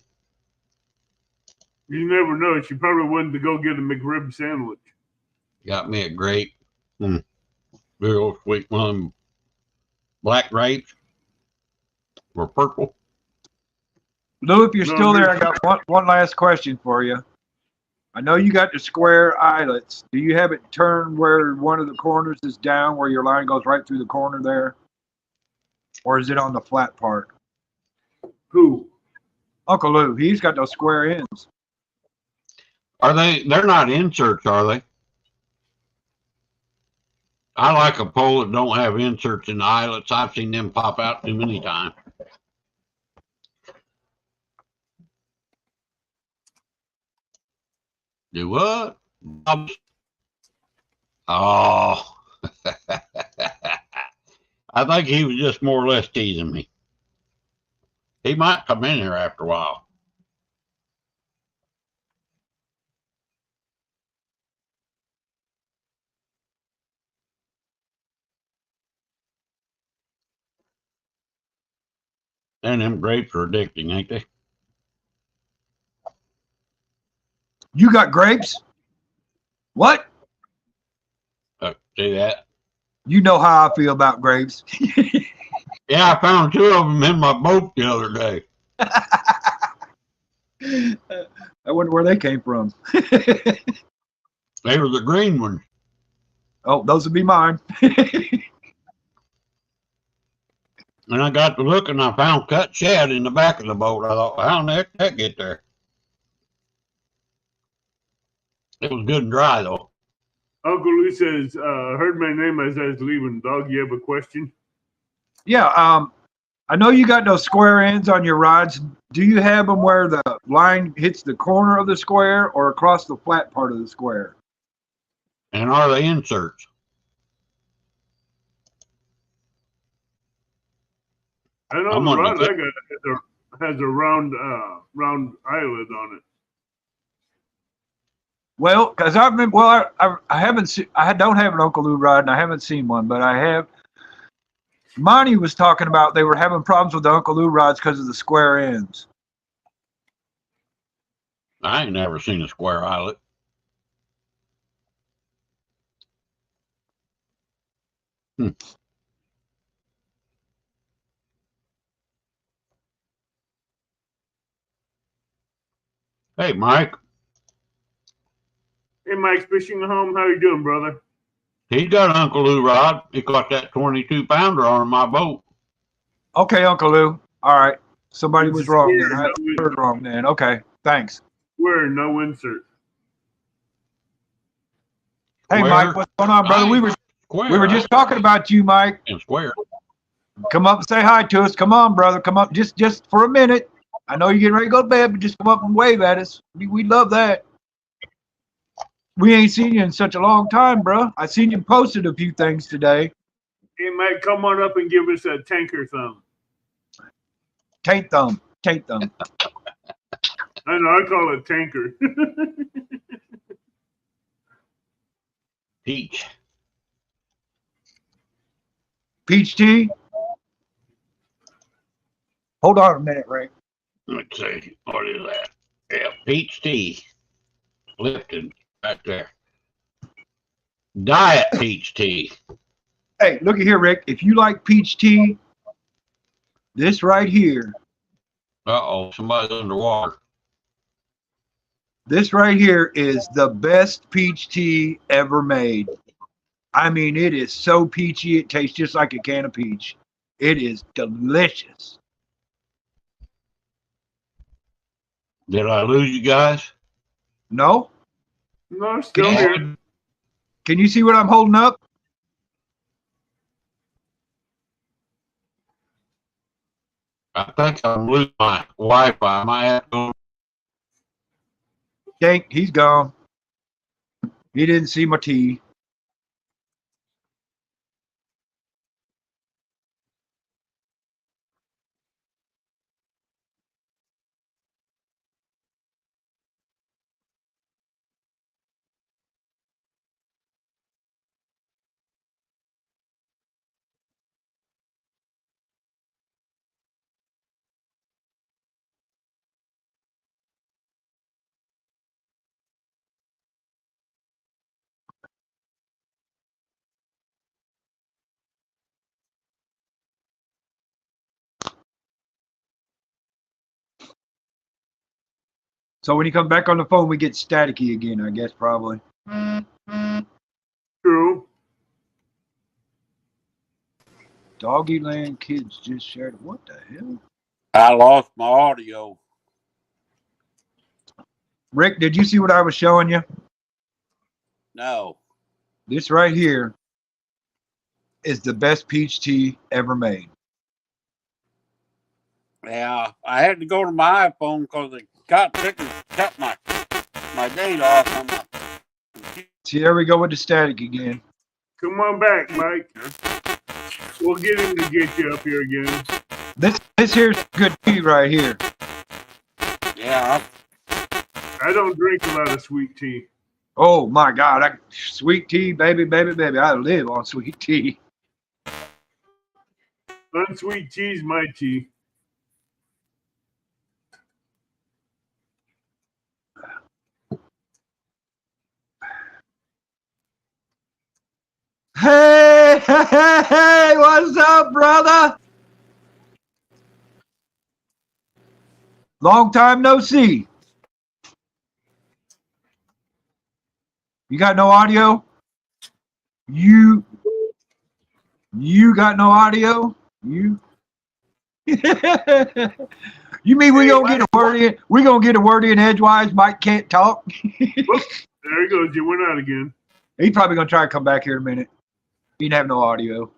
You never know. She probably wanted to go get a McRib sandwich. Got me a grape. Big old sweet one. Black grapes or purple. Lou, if you're No, still there, I you're- got one last question for you. I know you got the square eyelets. Do you have it turned where one of the corners is down, where your line goes right through the corner there? Or is it on the flat part? Who? Uncle Lou, he's got those square ends. Are they? They're not inserts, are they? I like a pole that don't have inserts in the eyelets. I've seen them pop out too many times. Do what? Oh. I think he was just more or less teasing me. He might come in here after a while. And them grapes are addicting, ain't they? You got grapes? What? See that? You know how I feel about grapes. Yeah, I found two of them in my boat the other day. I wonder where they came from. They were the green ones. Oh, those would be mine. And I got to looking, I found cut shad in the back of the boat. I thought, how in the heck did that get there? It was good and dry, though. Uncle Lou says, heard my name as I was leaving. Dog, you have a question? Yeah, I know you got those square ends on your rods. Do you have them where the line hits the corner of the square or across the flat part of the square? And are they inserts? I know I'm the on rod the- I got has a round eyelid on it. Well, because I've been, well, I haven't seen, I don't have an Uncle Lou rod and I haven't seen one, but I have. Monty was talking about they were having problems with the Uncle Lou rods because of the square ends. I ain't never seen a square eyelet. Hey, Mike. Hey, Mike's Fishing Home. How you doing, brother? He got an Uncle Lou rod. He caught that 22-pounder on my boat. Okay, Uncle Lou. All right. Somebody It's was a wrong square, then. I heard wrong then. Okay, thanks. Square, no insert. Hey, Square. Mike, what's going on, brother? We were Square. just talking about you, Mike. And square. Come up and say hi to us. Come on, brother. Come up just for a minute. I know you're getting ready to go to bed, but just come up and wave at us. We love that. We ain't seen you in such a long time, bro. I seen you posted a few things today. He might come on up and give us a tanker thumb. Taint thumb. Taint thumb. I know, I call it tanker. Peach. Peach tea. Hold on a minute, Ray. Let's see. What is that? Yeah, peach tea. Lipton right there. Diet peach tea. Hey, look at here, Rick. If you like peach tea, this right here. Uh-oh, somebody's underwater. This right here is the best peach tea ever made. I mean, it is so peachy. It tastes just like a can of peach. It is delicious. Did I lose you guys? No? No, still here. Can you see what I'm holding up? I think I'm losing my Wi-Fi. I might have to go. Dang, he's gone. He didn't see my tea. So when he comes back on the phone, we get staticky again, I guess, probably. True. Doggyland kids just shared it. What the hell? I lost my audio. Rick, did you see what I was showing you? No. This right here is the best peach tea ever made. Yeah, I had to go to my iPhone because it cut my data off on my computer. See, there we go with the static again. Come on back, Mike. We'll get him to get you up here again. This here's good tea right here. Yeah. I don't drink a lot of sweet tea. Oh my God, sweet tea, baby, baby, baby. I live on sweet tea. Unsweet tea's my tea. Hey, hey, hey, hey, what's up, brother? Long time no see. You got no audio? You got no audio? You You mean we gonna get a word in? We gonna get a word in edgewise? Mike can't talk. Whoops, there he goes. You went out again. He's probably gonna try to come back here in a minute. He didn't have no audio.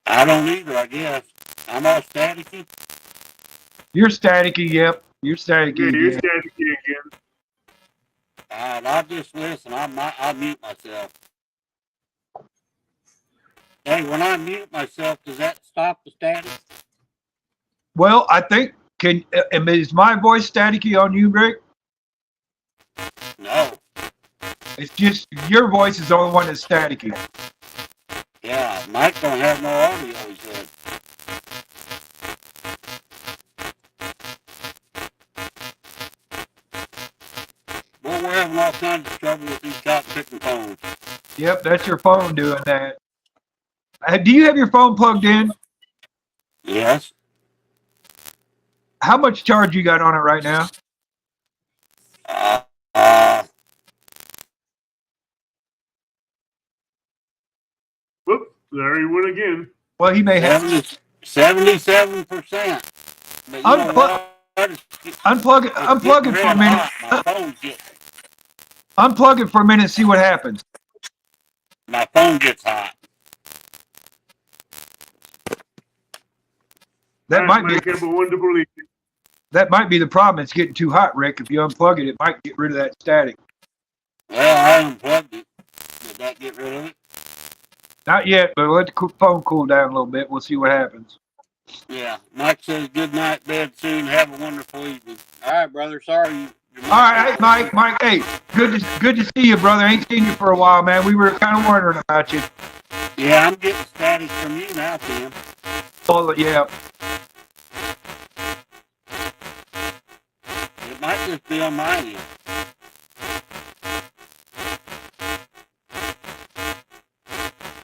I don't either, I guess. I'm all staticky. You're staticky, yep. You're staticky. Yeah, you're again. staticky again. I'll just listen. I'll mute myself. Hey, when I mute myself, does that stop the static? Well, I think is my voice staticky on you, Rick? No. It's just your voice is the only one that's staticky. Yeah, Mike don't have no audio, he said. Well, we're having all kinds of trouble with these cotton picking phones. Yep, that's your phone doing that. Do you have your phone plugged in? Yes. How much charge you got on it right now? Whoop, there he went again. Well, he may have 77%. But you know what? unplug it for a minute. My phone's getting Unplug it for a minute and see what happens. My phone gets hot. That might be Mike, have a wonderful evening. that might be the problem. It's getting too hot, Rick. If you unplug it, it might get rid of that static. Well, I unplugged it. Did that get rid of it? Not yet, but let the phone cool down a little bit. We'll see what happens. Yeah. Mike says good night, bed soon. Have a wonderful evening. All right, brother. Sorry. All right, hey, Mike. Hey, good to see you, brother. Ain't seen you for a while, man. We were kind of wondering about you. Yeah, I'm getting static from you now, Tim. Oh, yeah. It might just be on my end.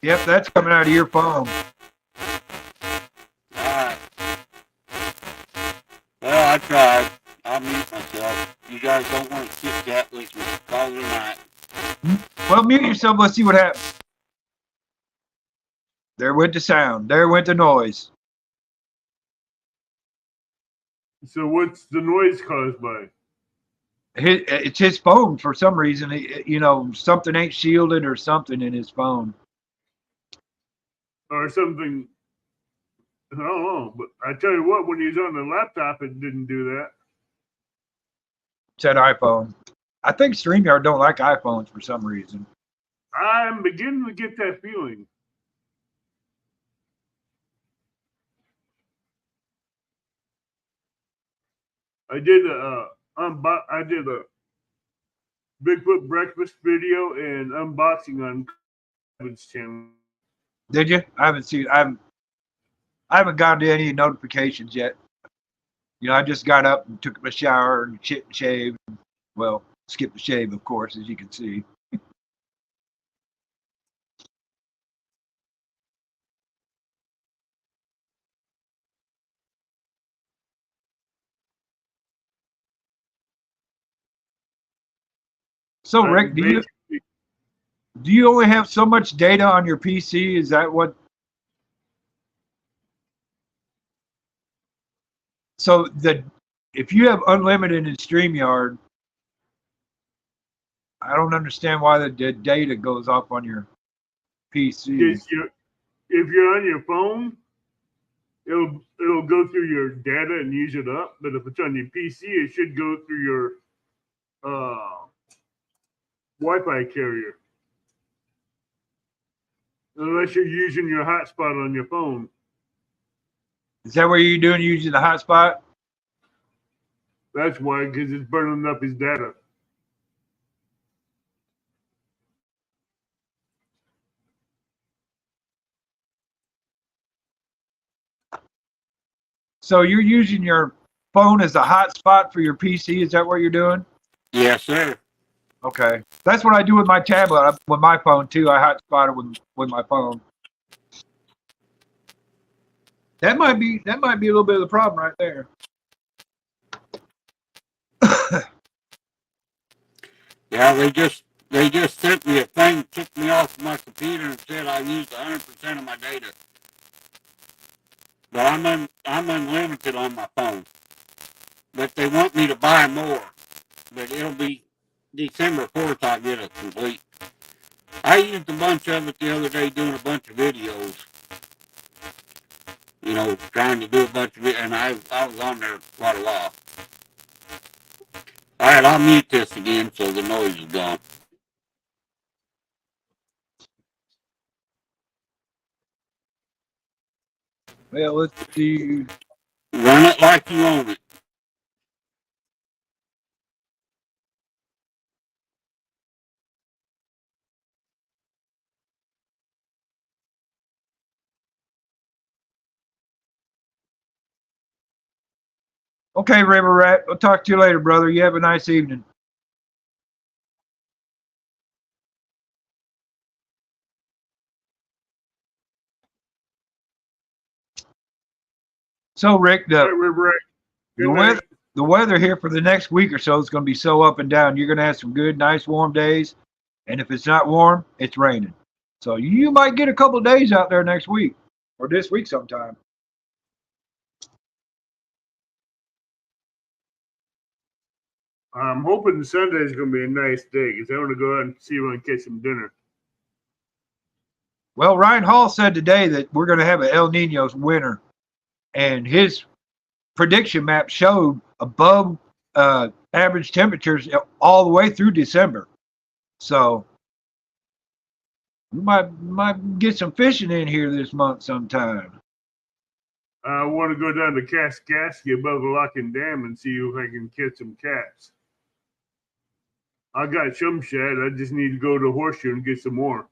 Yep, that's coming out of your phone. All right. Well, I tried. I'll mute myself. You guys don't want to chit chat with me. Call it a night. Well, mute yourself. Let's see what happens. There went the sound. There went the noise. So what's the noise caused by? It's his phone for some reason. Something ain't shielded or something in his phone. Or something. I don't know. But I tell you what, when he's on the laptop, it didn't do that. Said iPhone. I think StreamYard don't like iPhones for some reason. I'm beginning to get that feeling. I did a Bigfoot breakfast video and unboxing on Kevin's channel. Did you? I haven't gotten to any notifications yet. I just got up and took a shower and shaved. Well, skipped the shave, of course, as you can see. So, Rick, do you only have so much data on your PC? Is that what? So if you have unlimited in StreamYard, I don't understand why the data goes off on your PC. If you're on your phone, it'll go through your data and use it up. But if it's on your PC, it should go through your Wi-Fi carrier. Unless you're using your hotspot on your phone. Is that what you're doing, using the hotspot? That's why, because it's burning up his data. So you're using your phone as a hotspot for your PC? Is that what you're doing? Yes, sir. Okay. That's what I do with my tablet, with my phone, too. I hotspot it with my phone. That might be a little bit of the problem right there. Yeah, they just sent me a thing, took me off my computer and said I used 100% of my data. But I'm unlimited on my phone. But they want me to buy more. But it'll be December 4th I get it complete. I used a bunch of it the other day doing a bunch of videos. Trying to do a bunch of it, and I was on there quite a while. All right, I'll mute this again so the noise is gone. Well, let's see. Run it like you own it. Okay, River Rat. I'll talk to you later, brother. You have a nice evening. So, Rick, the weather here for the next week or so is going to be so up and down. You're going to have some good, nice, warm days. And if it's not warm, it's raining. So you might get a couple of days out there next week or this week sometime. I'm hoping Sunday's going to be a nice day because I want to go out and see if I can catch some dinner. Well, Ryan Hall said today that we're going to have an El Nino's winter, and his prediction map showed above average temperatures all the way through December. So we might get some fishing in here this month sometime. I want to go down to Kaskaskia above the Locking Dam and see if I can catch some cats. I got some shad. I just need to go to Horseshoe and get some more.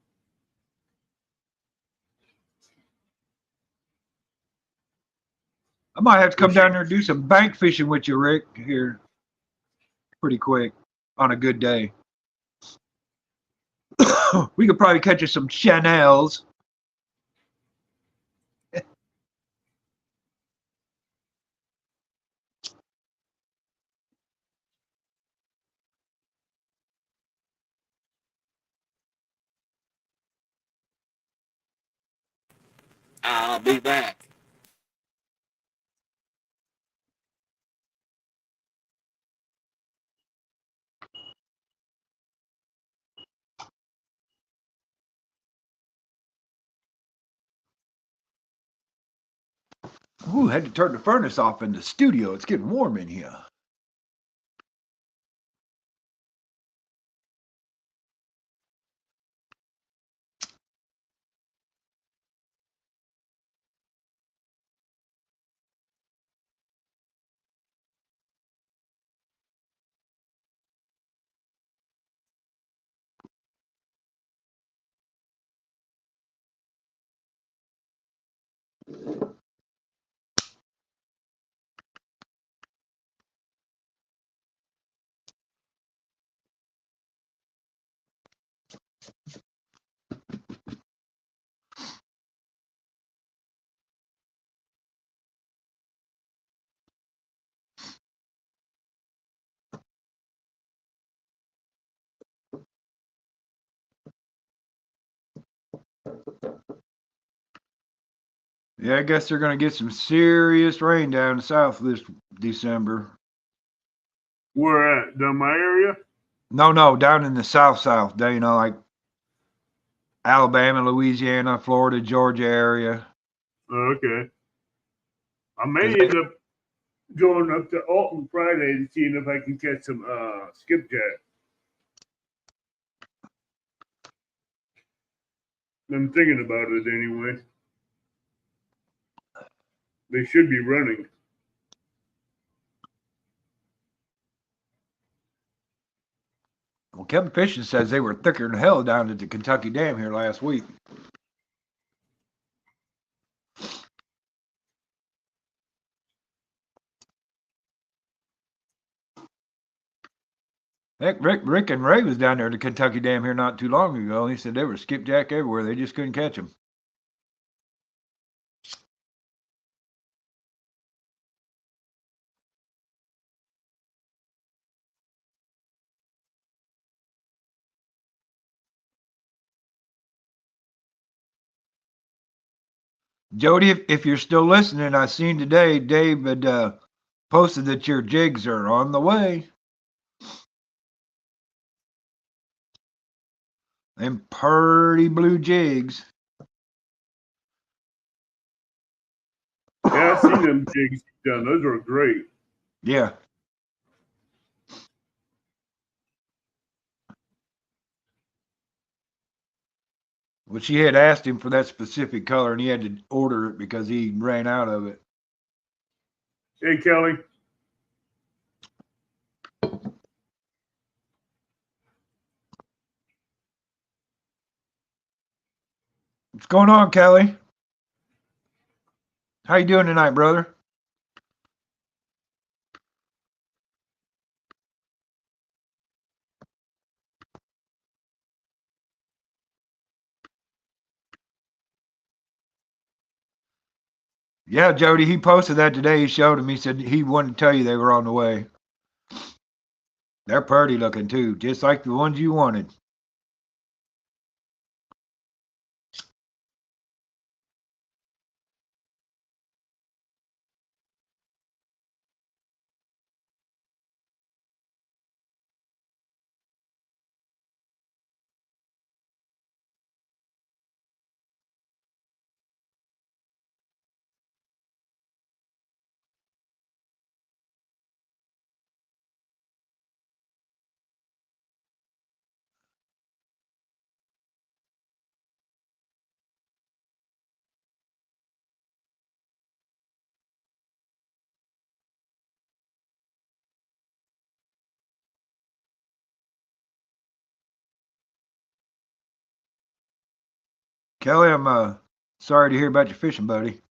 I might have to come down there and do some bank fishing with you, Rick, here pretty quick on a good day. We could probably catch you some Chanels. I'll be back. Ooh, had to turn the furnace off in the studio. It's getting warm in here. Yeah, I guess they're going to get some serious rain down south this December. Where at? Down my area? No, down in the south, like Alabama, Louisiana, Florida, Georgia area. Okay. I may end up going up to Alton Friday and seeing if I can catch some skipjack. I'm thinking about it anyway. They should be running. Well, Kevin Fishing says they were thicker than hell down at the Kentucky Dam here last week. Heck, Rick and Ray was down there at the Kentucky Dam here not too long ago. He said they were skipjack everywhere. They just couldn't catch them. Jody, if you're still listening, I seen today Dave had posted that your jigs are on the way. Them purty blue jigs. Yeah, I seen them jigs done. Those are great. Yeah. Well, she had asked him for that specific color, and he had to order it because he ran out of it. Hey, Kelly. What's going on, Kelly? How you doing tonight, brother? Yeah, Jody, he posted that today. He showed him. He said he wanted to tell you they were on the way. They're pretty looking too, just like the ones you wanted. Kelly, I'm sorry to hear about your fishing buddy.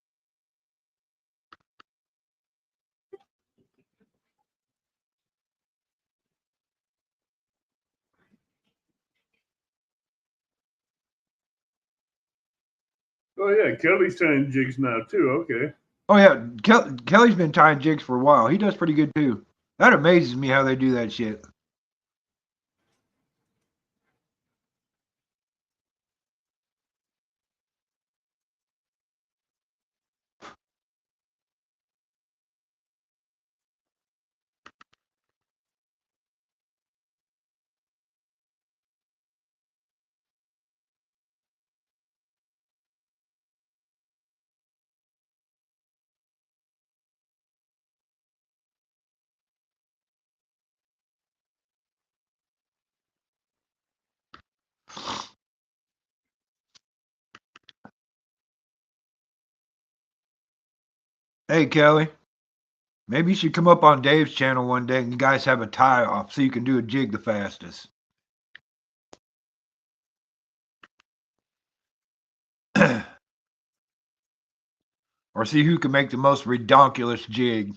Oh yeah, Kelly's tying jigs now too. Okay. Oh yeah, Kelly's been tying jigs for a while. He does pretty good too. That amazes me how they do that shit. Hey Kelly, maybe you should come up on Dave's channel one day and you guys have a tie off so you can do a jig the fastest. Or see who can make the most redonkulous jig.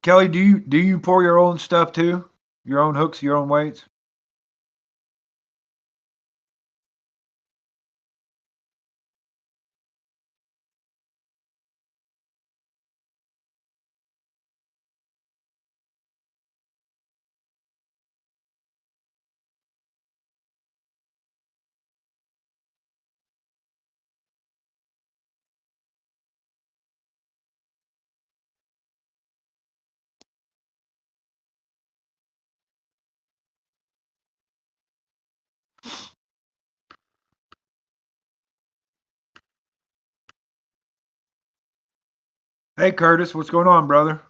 Kelly, do you pour your own stuff too? Your own hooks, your own weights? Hey Curtis, what's going on, brother?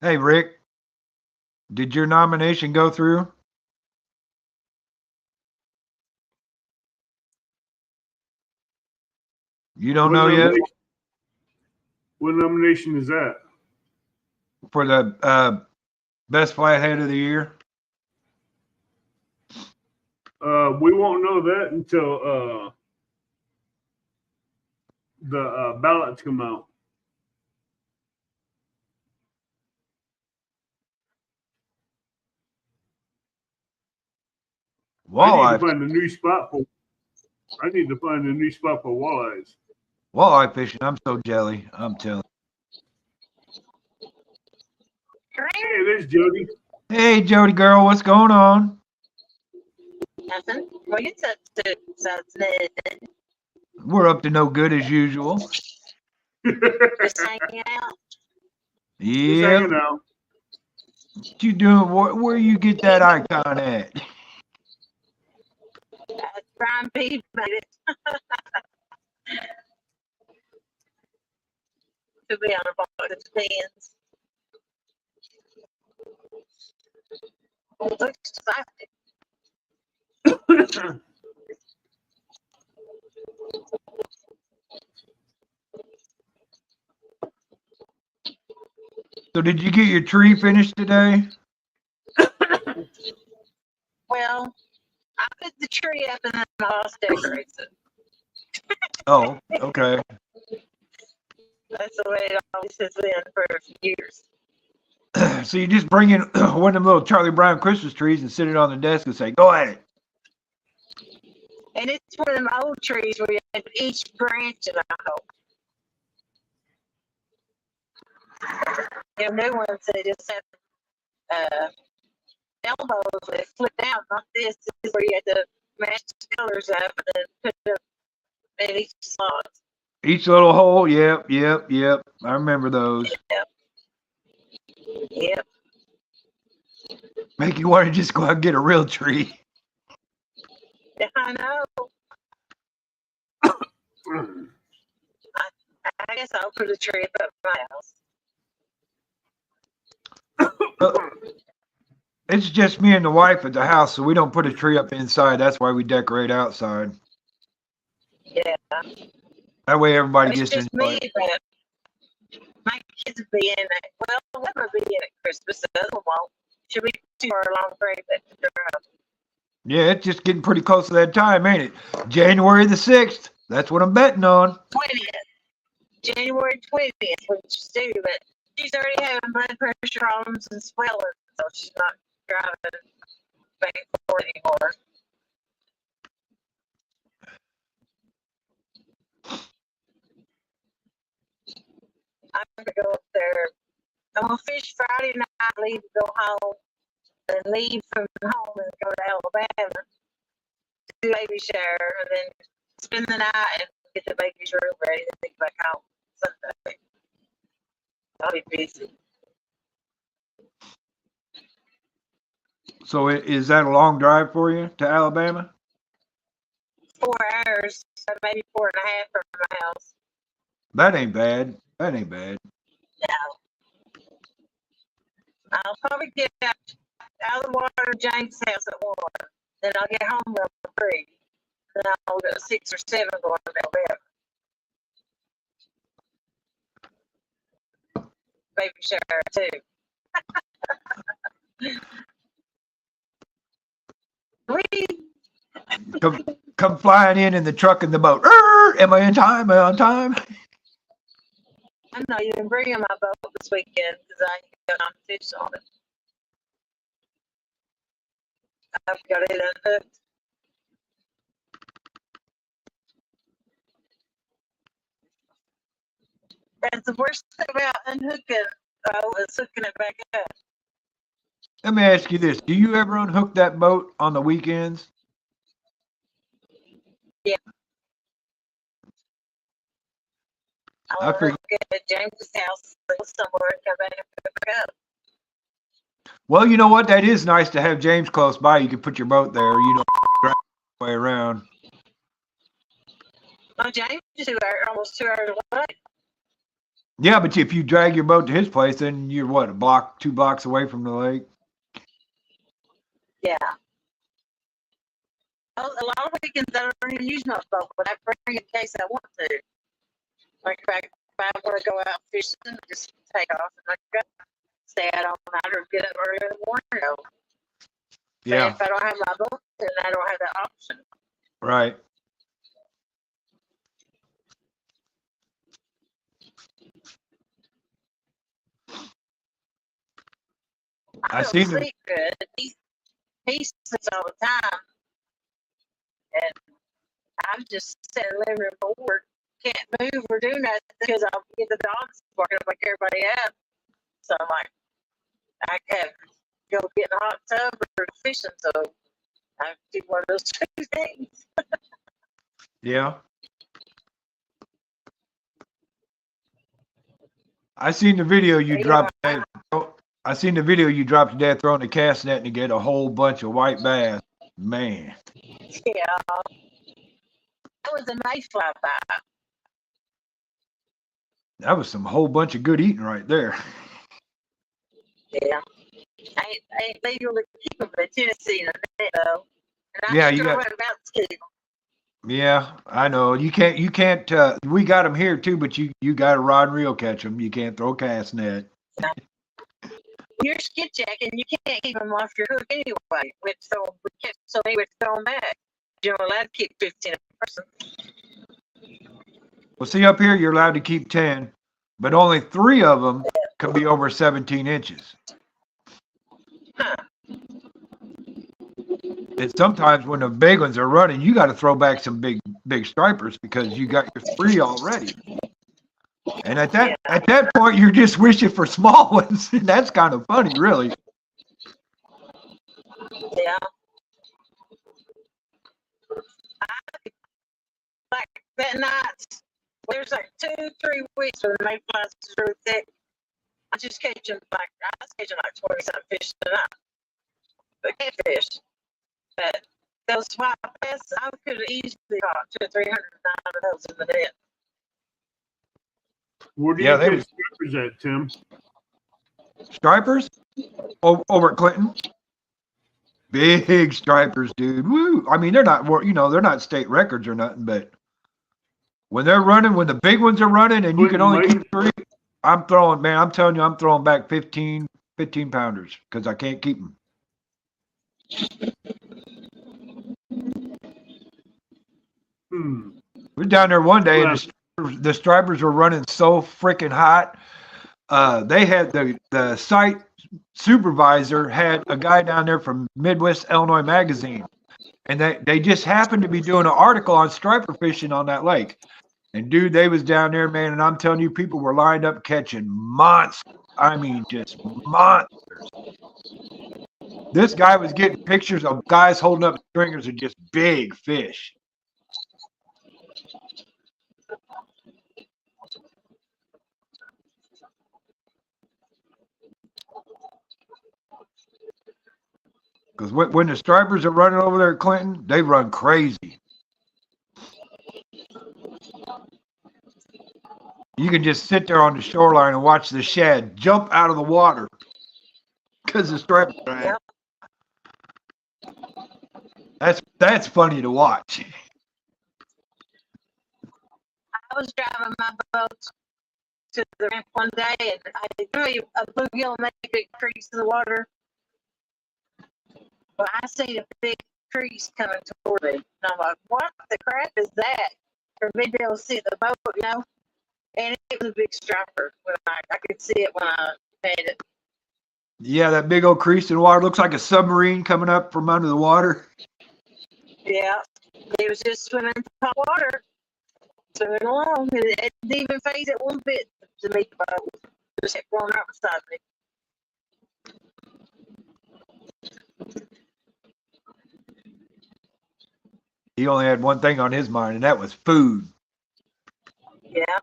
Hey Rick, did your nomination go through? You don't know yet? What nomination is that? For the best flathead of the year? We won't know that until the ballots come out. I need to Walleye. find a new spot for. I need to find a new spot for walleyes. Walleye fishing. I'm so jelly. I'm telling. Hey, there's Jody. Hey Jody girl, what's going on? Nothing. What you up to? Something. We're up to no good as usual. Just hanging out. Just Yeah. hanging out. What you doing? Where you get that icon at? Brian P made it. To be on a box of pins. Looks exciting. So did you get your tree finished today? Well, I put the tree up and then I lost decorates it. Oh, okay. That's the way it always has been for a few years. So you just bring in one of them little Charlie Brown Christmas trees and sit it on the desk and say, "Go at it." And it's one of them old trees where you have each branch in a hole. You know, new ones they just have elbows that flip down like this. This is where you have to match the colors up and then put them in each slot. Each little hole. Yep. I remember those. Yep. Make you want to just go out and get a real tree. I know. I guess I'll put a tree up at my house. It's just me and the wife at the house, so we don't put a tree up inside. That's why we decorate outside. Yeah. That way everybody It's gets to just enjoy me, it. but my kids will be in it. Well, one will be in at Christmas, the other one won't. Should we do our long break at the drive? Yeah, it's just getting pretty close to that time, ain't it? January the 6th. That's what I'm betting on. 20th. January 20th, which do, but she's already having blood pressure problems and swelling, so she's not driving back and forth anymore. I'm gonna go up there. I'm gonna fish Friday night, leave, go home, then leave from home and go to Alabama, do baby shower, and then spend the night and get the baby's room ready to take back home Sunday. I'll be busy. So is that a long drive for you to Alabama? 4 hours, so maybe 4.5 from my house. That ain't bad. That ain't bad. No. I'll probably get out of the water to James' house at 1. Then I'll get home around 3. Then I'll go 6 or 7 going to Alabama. Baby shower too. We Come flying in the truck and the boat. Am I in time? Am I on time? I'm not even bringing my boat this weekend because I ain't got on fish on it. I've got it unhooked. That's the worst thing about unhooking. Is hooking it back up. Let me ask you this. Do you ever unhook that boat on the weekends? Yeah. I'll I figured. look at James' house somewhere and come back and pick it up. Well, you know what? That is nice to have James close by. You can put your boat there. You don't drive the way around. Oh, James is 2 hours, almost 2 hours away. Yeah, but if you drag your boat to his place, then you're what, 2 blocks away from the lake? Yeah. A lot of weekends I don't even use my boat, but I bring it in case I want to. Like if I want to go out fishing, just take off and go. Stay out all night or get up early in the morning. Yeah. But if I don't have my boat, then I don't have that option. Right. I don't sleep good. He sleeps all the time. And I'm just sitting in the living room bored. Can't move or do nothing because I'll get the dogs barking up like everybody else. So I'm like, I have to go get in a hot tub or fishing. So I do one of those 2 things. Yeah. I seen the video you dropped. I seen the video you dropped your dad throwing the cast net and you get a whole bunch of white bass. Man. Yeah. That was a mayfly bite. That was some whole bunch of good eating right there. Yeah. I ain't legal to keep them in Tennessee in a minute though. And Yeah, I'm you sure got- what about to keep them. Yeah, I know. You can't, we got them here too, but you got to rod and reel catch them. You can't throw a cast net. You're skid jacking, you can't keep them off your hook anyway. We catch so many, we throw them back. You're allowed to keep 15 a person. Well, see up here, you're allowed to keep 10, but only 3 of them can be over 17 inches. Huh. And sometimes when the big ones are running, you got to throw back some big stripers because you got your 3 already. And at that point, you're just wishing for small ones. And that's kind of funny, really. Yeah. Like that night, There's like 2-3 weeks where the mayflies is really thick. I just catch them like, I was catching like 20-something fish a night. But catfish. But those white bass, I could have easily caught 200 or 300 of those in the net. Where do Yeah, you they catch stripers at, Tim? Stripers over at Clinton. Big stripers, dude. Woo! I mean, they're not, they're not state records or nothing, but when they're running, when the big ones are running, and you can only keep 3, I'm telling you, I'm throwing back 15 pounders because I can't keep them. We're down there one day, and the stripers were running so freaking hot. They had the site supervisor had a guy down there from Midwest Illinois Magazine, and they just happened to be doing an article on striper fishing on that lake. And dude, they was down there, man, and I'm telling you, people were lined up catching monsters. I mean, just monsters. This guy was getting pictures of guys holding up stringers of just big fish. Because when the stripers are running over there at Clinton, they run crazy. You can just sit there on the shoreline and watch the shad jump out of the water because the stripers are at. That's funny to watch. I was driving my boat to the ramp one day, and I threw a bluegill and made a big crease in the water. Well, I seen a big crease coming toward me, and I'm like, "What the crap is that?" For me to be able to see the boat, and it was a big striper. When I could see it when I made it. Yeah, that big old crease in the water looks like a submarine coming up from under the water. Yeah, it was just swimming in hot water, swimming along. It didn't even phase it one bit to meet the boat. It just kept going right beside me. He only had one thing on his mind, and that was food. Yeah.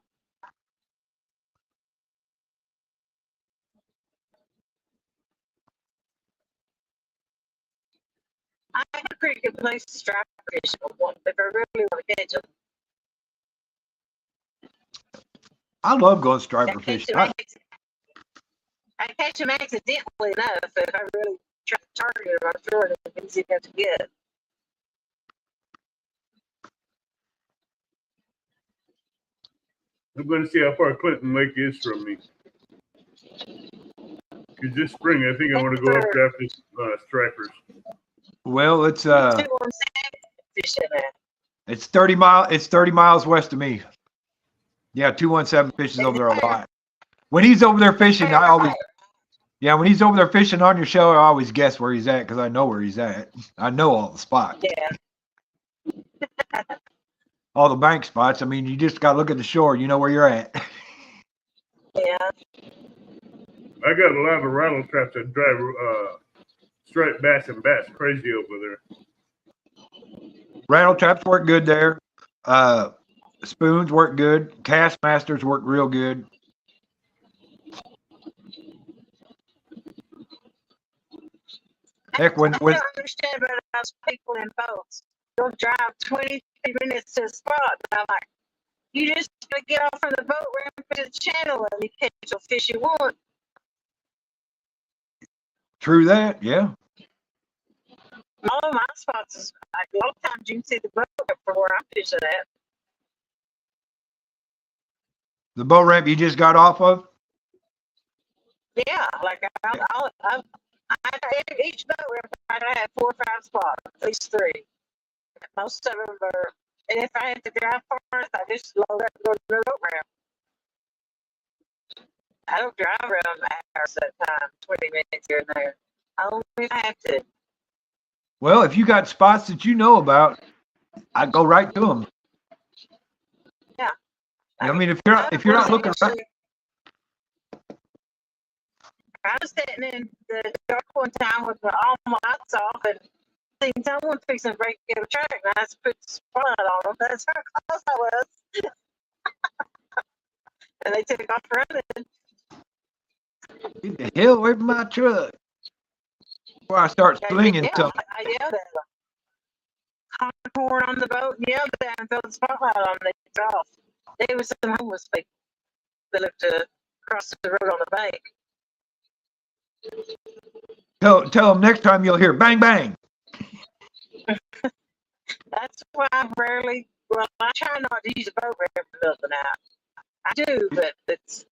I have a pretty good place to strike fish if I really want to catch them. I love going striper fishing. I catch them accidentally enough. If I really try to target them, I'm sure it's easy enough to get. I'm going to see how far Clinton Lake is from me. Because this spring, I think I want to go up there after stripers. Well, it's 217 fishing at. It's 30 miles west of me. Yeah, 217 fishes over there a lot. When he's over there fishing, when he's over there fishing on your show, I always guess where he's at because I know where he's at. I know all the spots. Yeah. All the bank spots. I mean, you just got to look at the shore. You know where you're at. Yeah. I got a lot of rattle traps that drive striped bass and bass crazy over there. Rattle traps work good there. Spoons work good. Cast masters work real good. Heck, when I don't understand about those people in boats. They'll drive 20 minutes to a spot, and I'm like, you just gotta get off from the boat ramp to the channel and you catch the fish you want. True that, yeah. All of my spots is like, a lot of times you can see the boat from where I'm fishing at. The boat ramp you just got off of? Yeah, like each boat ramp I have 4 or 5 spots, at least 3. Most of them are, and if I have to drive far, I just load up and go to the boat ramp. I don't drive around hours at a time, 20 minutes here and there. Only if I have to. Well, if you got spots that you know about, I go right to them. Yeah. I mean, if you're not looking around. I was sitting in the dark one time with all my lights off and seen someone fixing to break a track, and I just put the spotlight on them. That's how close I was. And they took off running. Get the hell away from my truck. Before I start slinging Yeah, stuff. I yelled at them. Corn on the boat and yelled at them and throw the spotlight on them. They took off. There was some homeless people that lived across the road on the bank. Tell them next time you'll hear bang, bang. That's why I I try not to use a boat ramp in the middle of the night. I do, but it's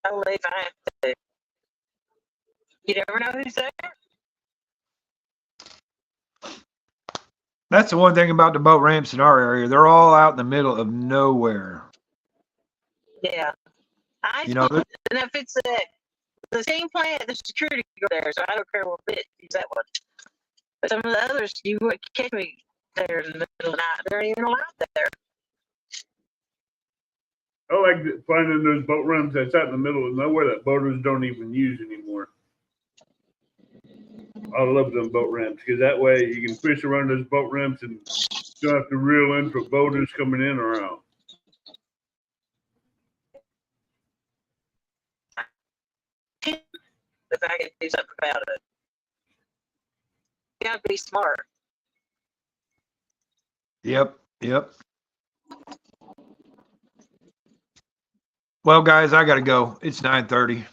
only if I have to. You never know who's there. That's the one thing about the boat ramps in our area. They're all out in the middle of nowhere. Yeah. You know, And if it's the same plant, the security go there, so I don't care what bit use that one. But some of the others, you wouldn't catch me there in the middle of the night. They're even allowed there. I like finding those boat ramps that's out in the middle of nowhere that boaters don't even use anymore. I love them boat ramps because that way you can fish around those boat ramps and don't have to reel in for boaters coming in or out. If I can do something about it. You gotta be smart. Yep. Well, guys, I got to go. It's 9:30.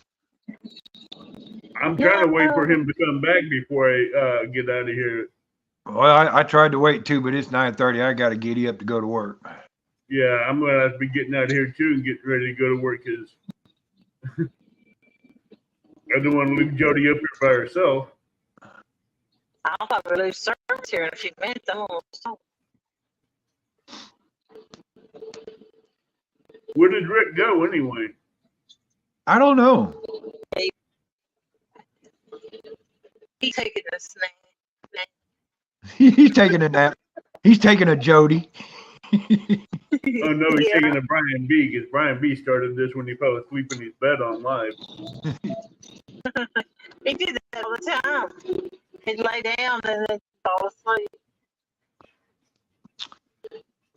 I'm trying to wait for him to come back before I get out of here. Well, I tried to wait too, but it's 9:30. I got to giddy up to go to work. Yeah, I'm going to have to be getting out of here too and get ready to go to work because I don't want to leave Jody up here by herself. I'll probably lose service here in a few minutes. I'm almost home. Where did Rick go anyway? I don't know. He's taking a snack. He's taking a nap. He's taking a Jody. Oh no, he's taking a Brian B because Brian B started this when he fell asleep in his bed on live. He did that all the time. He'd lay down and then fall asleep.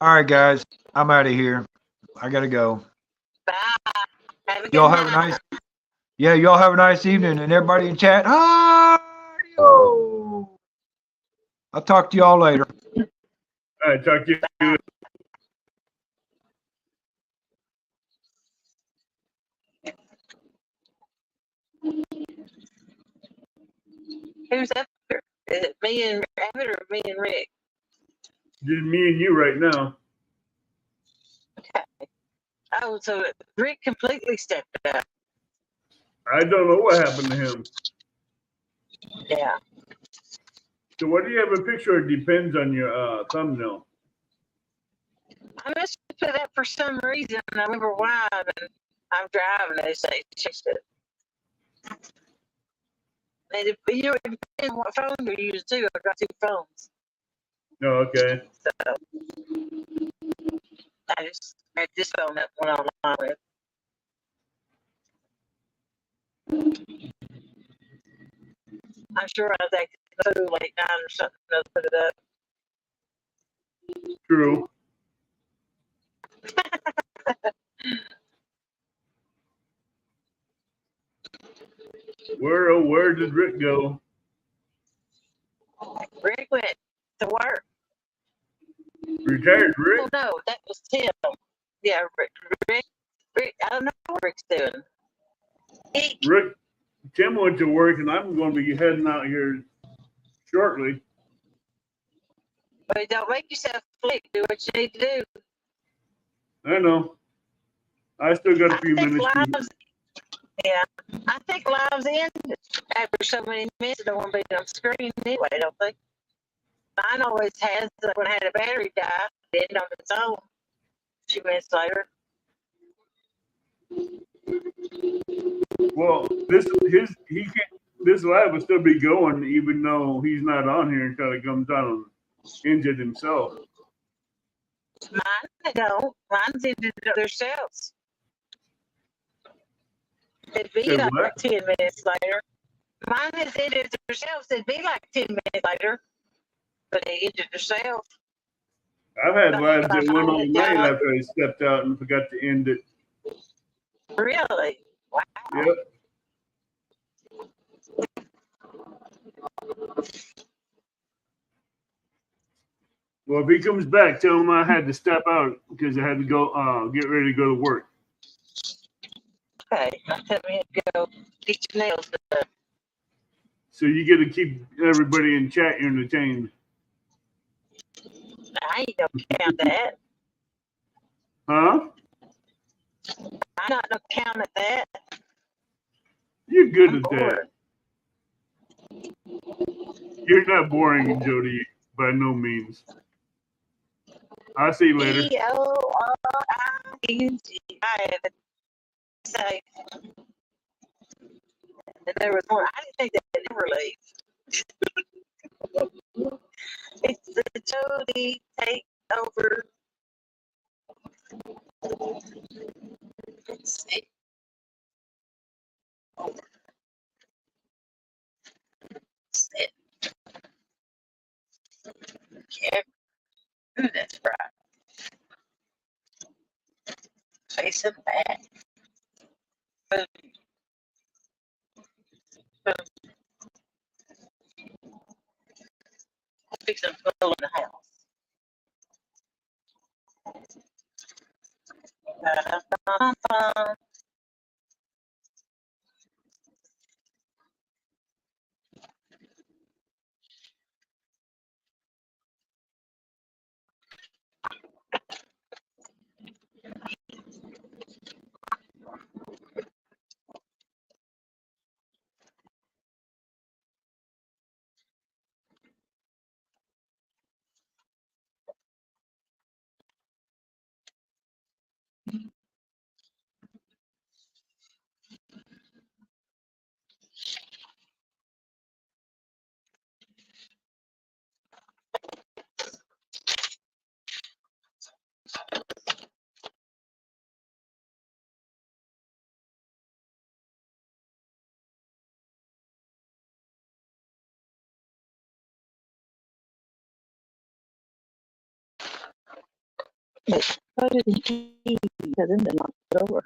All right, guys, I'm out of here. I gotta go. Bye. Have a good Y'all have a night. y'all have a nice evening, and everybody in chat. Audio. I'll talk to y'all later. All right, talk to you. Who's up here? Is it me and Rabbit or me and Rick? Just me and you right now. Okay. Oh, so Rick completely stepped out. I don't know what happened to him. Yeah. So why do you have a picture? It depends on your thumbnail. I must have put that for some reason. I remember why, but I'm driving. They say changed it. And it depends on what phone you're using too. I've got two phones. Oh, okay. So I just had this phone that went online with. I'm sure I was acting a fool late night or something to put it up. True. Where did Rick go? Rick went to work. Retired Rick? Oh no, that was Tim. Yeah, Rick. I don't know what Rick's doing. Tim went to work, and I'm going to be heading out here shortly. But don't make yourself late. Do what you need to do. I know. I still got a few minutes. Yeah, I think lives ended after so many minutes. Don't want to be on screen anyway. I don't think. Mine always has. When I had a battery die, it ended on its own. A few minutes later. Well, this live will still be going even though he's not on here until he comes on and ends it himself. Mine, they don't. Mine's ended themselves. It'd be like 10 minutes later. Mine has ended themselves. It'd be like 10 minutes later. But they ended themselves. I've had Like lives that if I went find all a night job, after I stepped out and forgot to end it. really? Wow. Yep. Well, if he comes back, tell him I had to step out because I had to go get ready to go to work. Okay, now tell me to go get your nails done. So you get to keep everybody in chat entertained. I ain't no count that. Huh? I'm not no count at that. You're good I'm at bored. that. You're not boring, Jody, by no means. I'll see you later. Eoriing. I have to say. And there was more. I didn't think that never leave. It's the Jody takeover. Let's see. Sit. Okay. Ooh, that's right. Face it back. Boom. Boom. Fix them people in the house. Ba-da-ba-ba. How did he get in the door?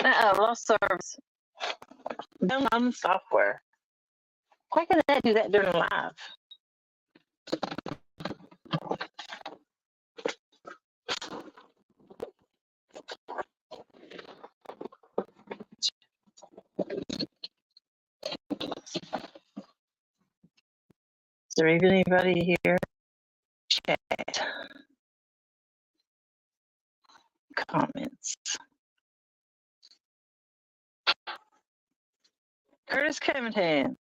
Lost service. Downloading software. Why can that do that during live? Is there even anybody here? Chat. Comments. Curtis Covington.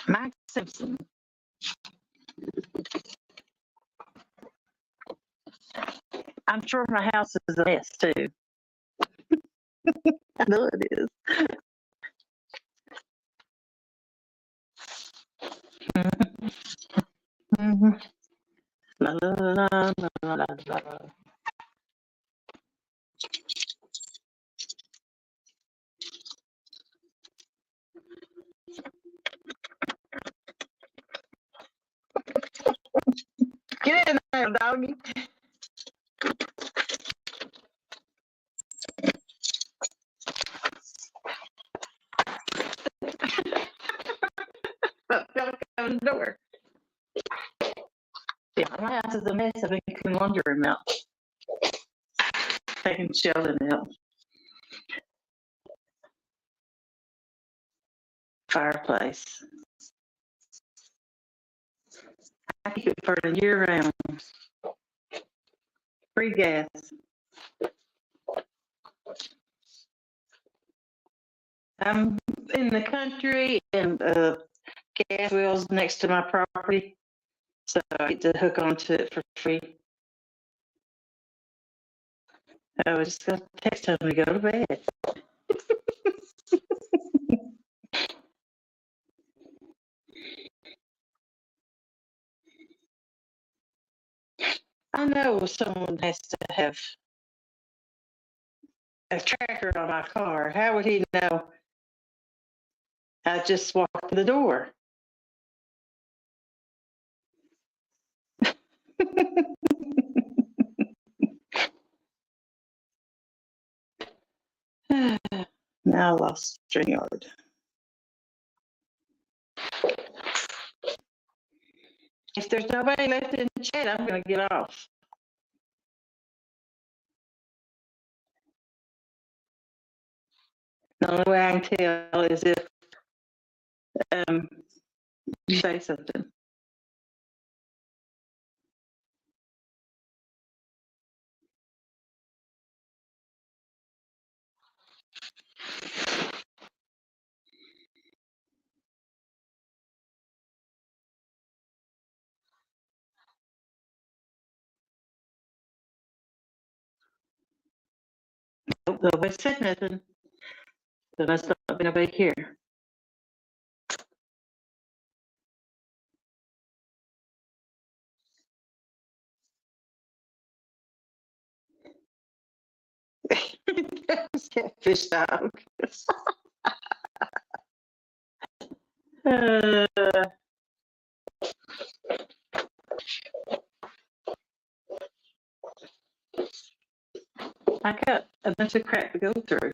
Mike Simpson. I'm sure my house is a mess too. I know it is. Mm-hmm. La, la, la, la, la, la, la. Get in there, doggy. Gotta come in the door. Yeah, my house is a mess. I've been cleaning laundry room out. Taking Sheldon out. Fireplace. I keep it burning year round. Free gas. I'm in the country and gas wells next to my property, so I get to hook onto it for free. I was just gonna text him to go to bed. I know someone has to have a tracker on my car. How would he know I just walked to the door? Now I lost StreamYard. If there's nobody left in the chat, I'm going to get off. The only way I can tell is if you say something. Nope, nobody said nothing. There must not be nobody here. Catfish dog. I got a bunch of crap to go through.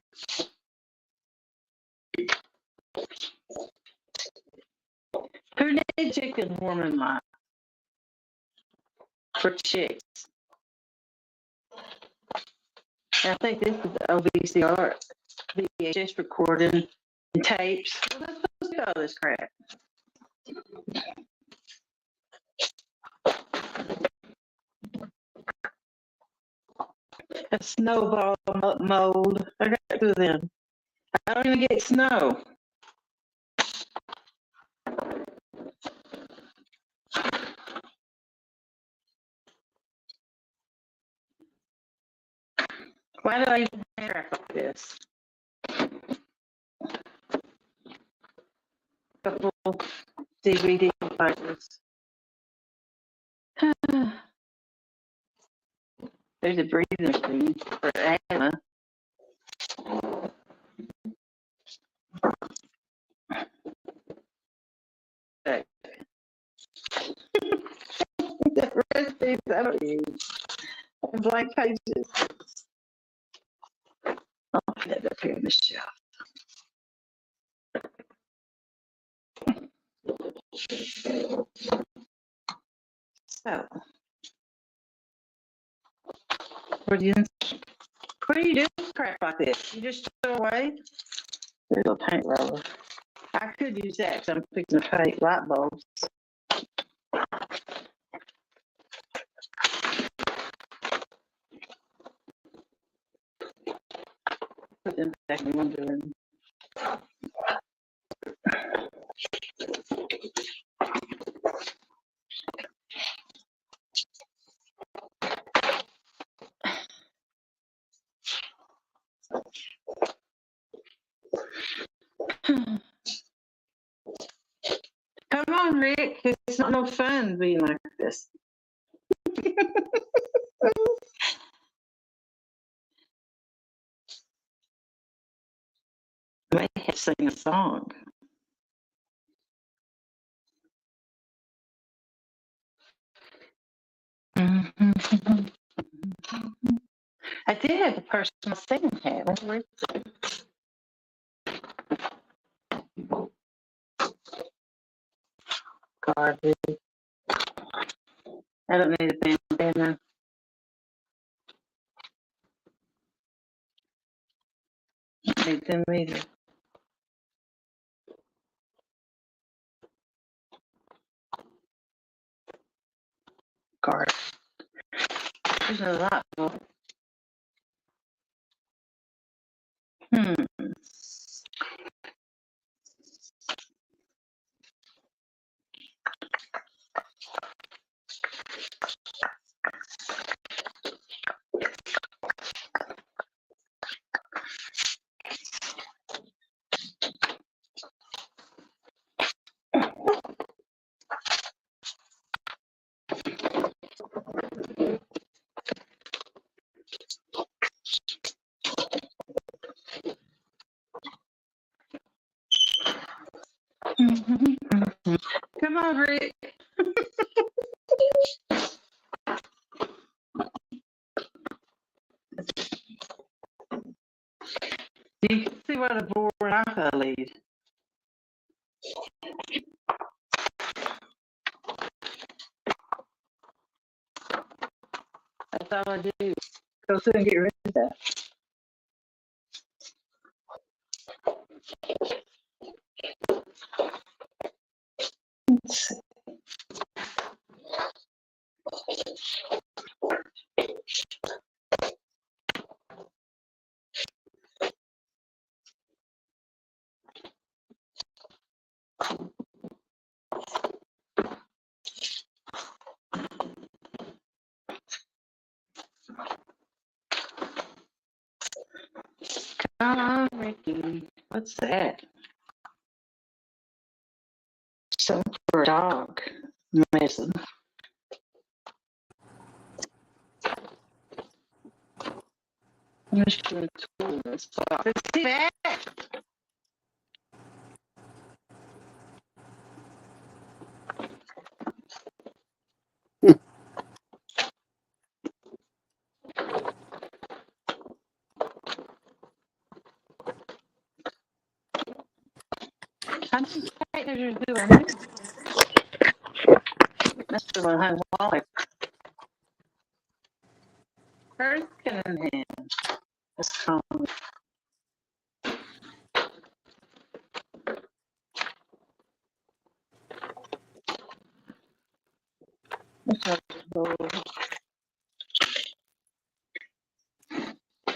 Who needs chicken warming my for chicks? I think this is the OVCR, VHS recording and tapes. Well, let's do all this crap. A snowball mold. I got to do them. I don't even get snow. Why do I even have crap like this? Couple DVD fighters. There's a breathing machine for Anna. Okay. The recipes I don't use. Blank pages. I'll put it up here in the shelf. So, what do you do with crap like this? You just throw away? There's a paint roller. I could use that because I'm fixing to paint light bulbs. Put them back in one room. Come on, Rick. It's not no fun being like this. I may have to sing a song. I did have a personal singing hat. Where is it? Garbage. I don't need a bandana. I don't need them either. Garbage. There's a lot more. Come on, Rick. You can see what a board I could lead. That's all I do. Go through and get rid of that. Let's see. Come on, Ricky. What's that? Something for a dog. Messing. I'm just gonna tool this off. See that? How many straighteners do I need? Must have hung wallet. First in hand. That's calm. What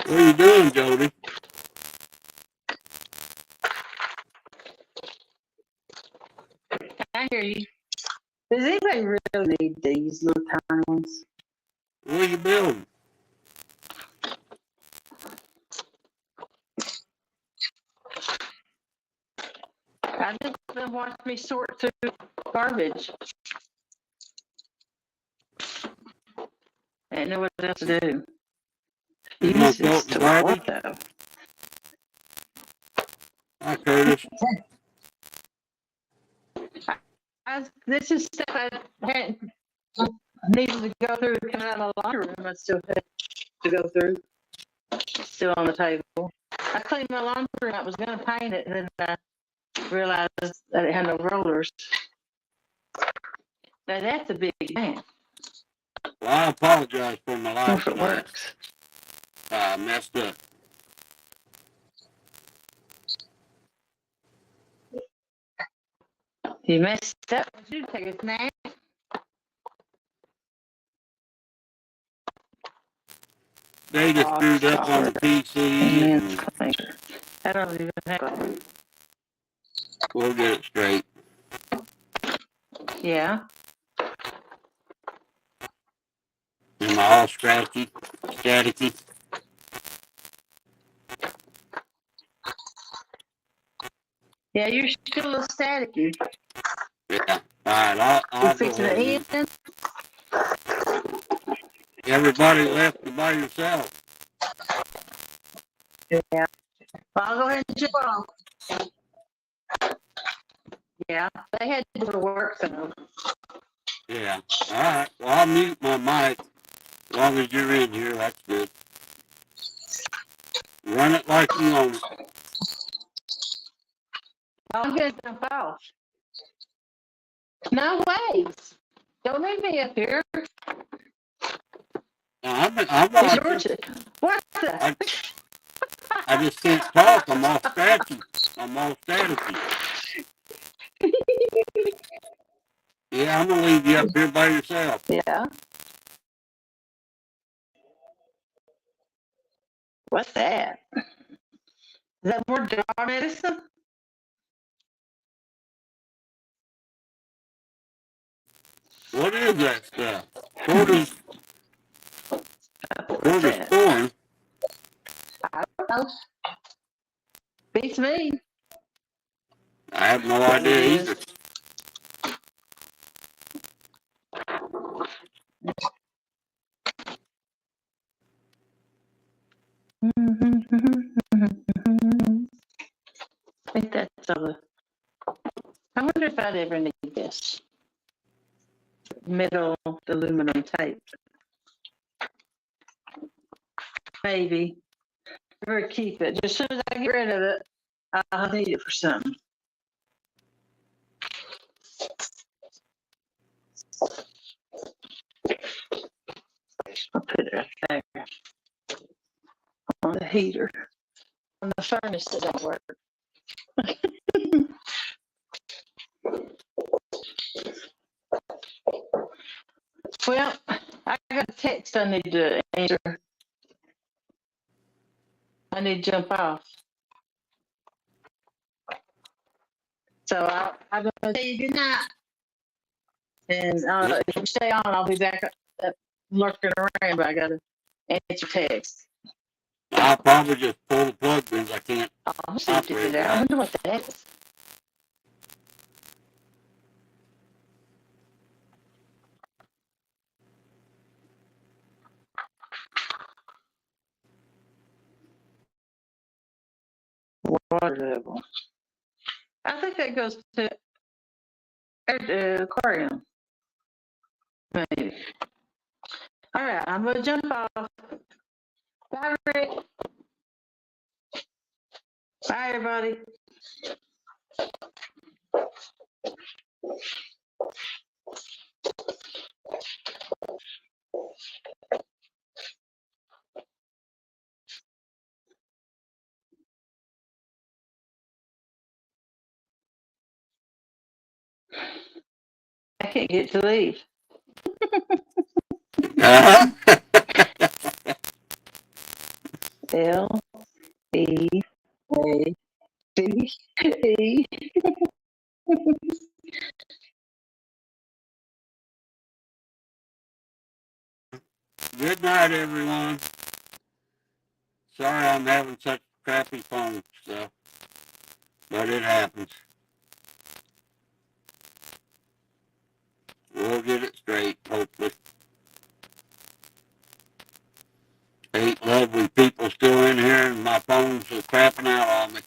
are you doing, Jody? I hear you. Does anybody really need these little tiny ones? What are you building? I just been watching me sort through garbage. I didn't know what else to do. You gonna Use throw this it in to what garbage? though? Hi, Curtis. This is stuff I hadn't needed to go through coming out of the laundry room. I still had to go through. Still on the table. I cleaned my laundry room. I was going to paint it, and then I realized that it had no rollers. Now that's a big man. Well, I apologize for my life If it tonight. works. I messed up. You messed up. Did you take a snack? They just screwed up on the PC, and I don't even have a. we'll get it straight. Yeah. Am I all scratchy, staticky? Yeah, you're still a little staticky. Yeah. All right, I'll go Fixing ahead. the end. Everybody left you by yourself. Yeah. Well, I'll go ahead and jump off. Yeah, they had to go to work, so. Yeah. All right. Well, I'll mute my mic as long as you're in here. That's good. Run it like you own it. I'm going to jump off. No ways. Don't leave me up here. I'm It's watching. your what the? I just can't talk. I'm all scratchy. I'm all staticky. Yeah, I'm going to leave you up here by yourself. Yeah. What's that? Is that more dog medicine? What is that stuff? What's Quarter's that? corn. I don't know. Beats me. I have no idea either. I think that's all. I wonder if I'd ever need this metal aluminum tape. Maybe. Never keep it. Just as soon as I get rid of it, I'll need it for something. I'll put it right there on the heater. On the furnace that don't work. Well, I got a text I need to answer. I need to jump off. So I'm going to say good night. And if you stay on, I'll be back lurking around, but I got to answer text. I'll probably just pull the plug because I can't. I'll see if it out. I wonder what that is. Water level. I think that goes to the aquarium. Maybe. All right, I'm gonna jump off. Bye, Rick. Bye, everybody. I can't get to leave. L E A B E. Good night, everyone. Sorry I'm having such crappy phone stuff, but it happens. We'll get it straight, hopefully. 8 lovely people still in here, and my phone's crapping out on me.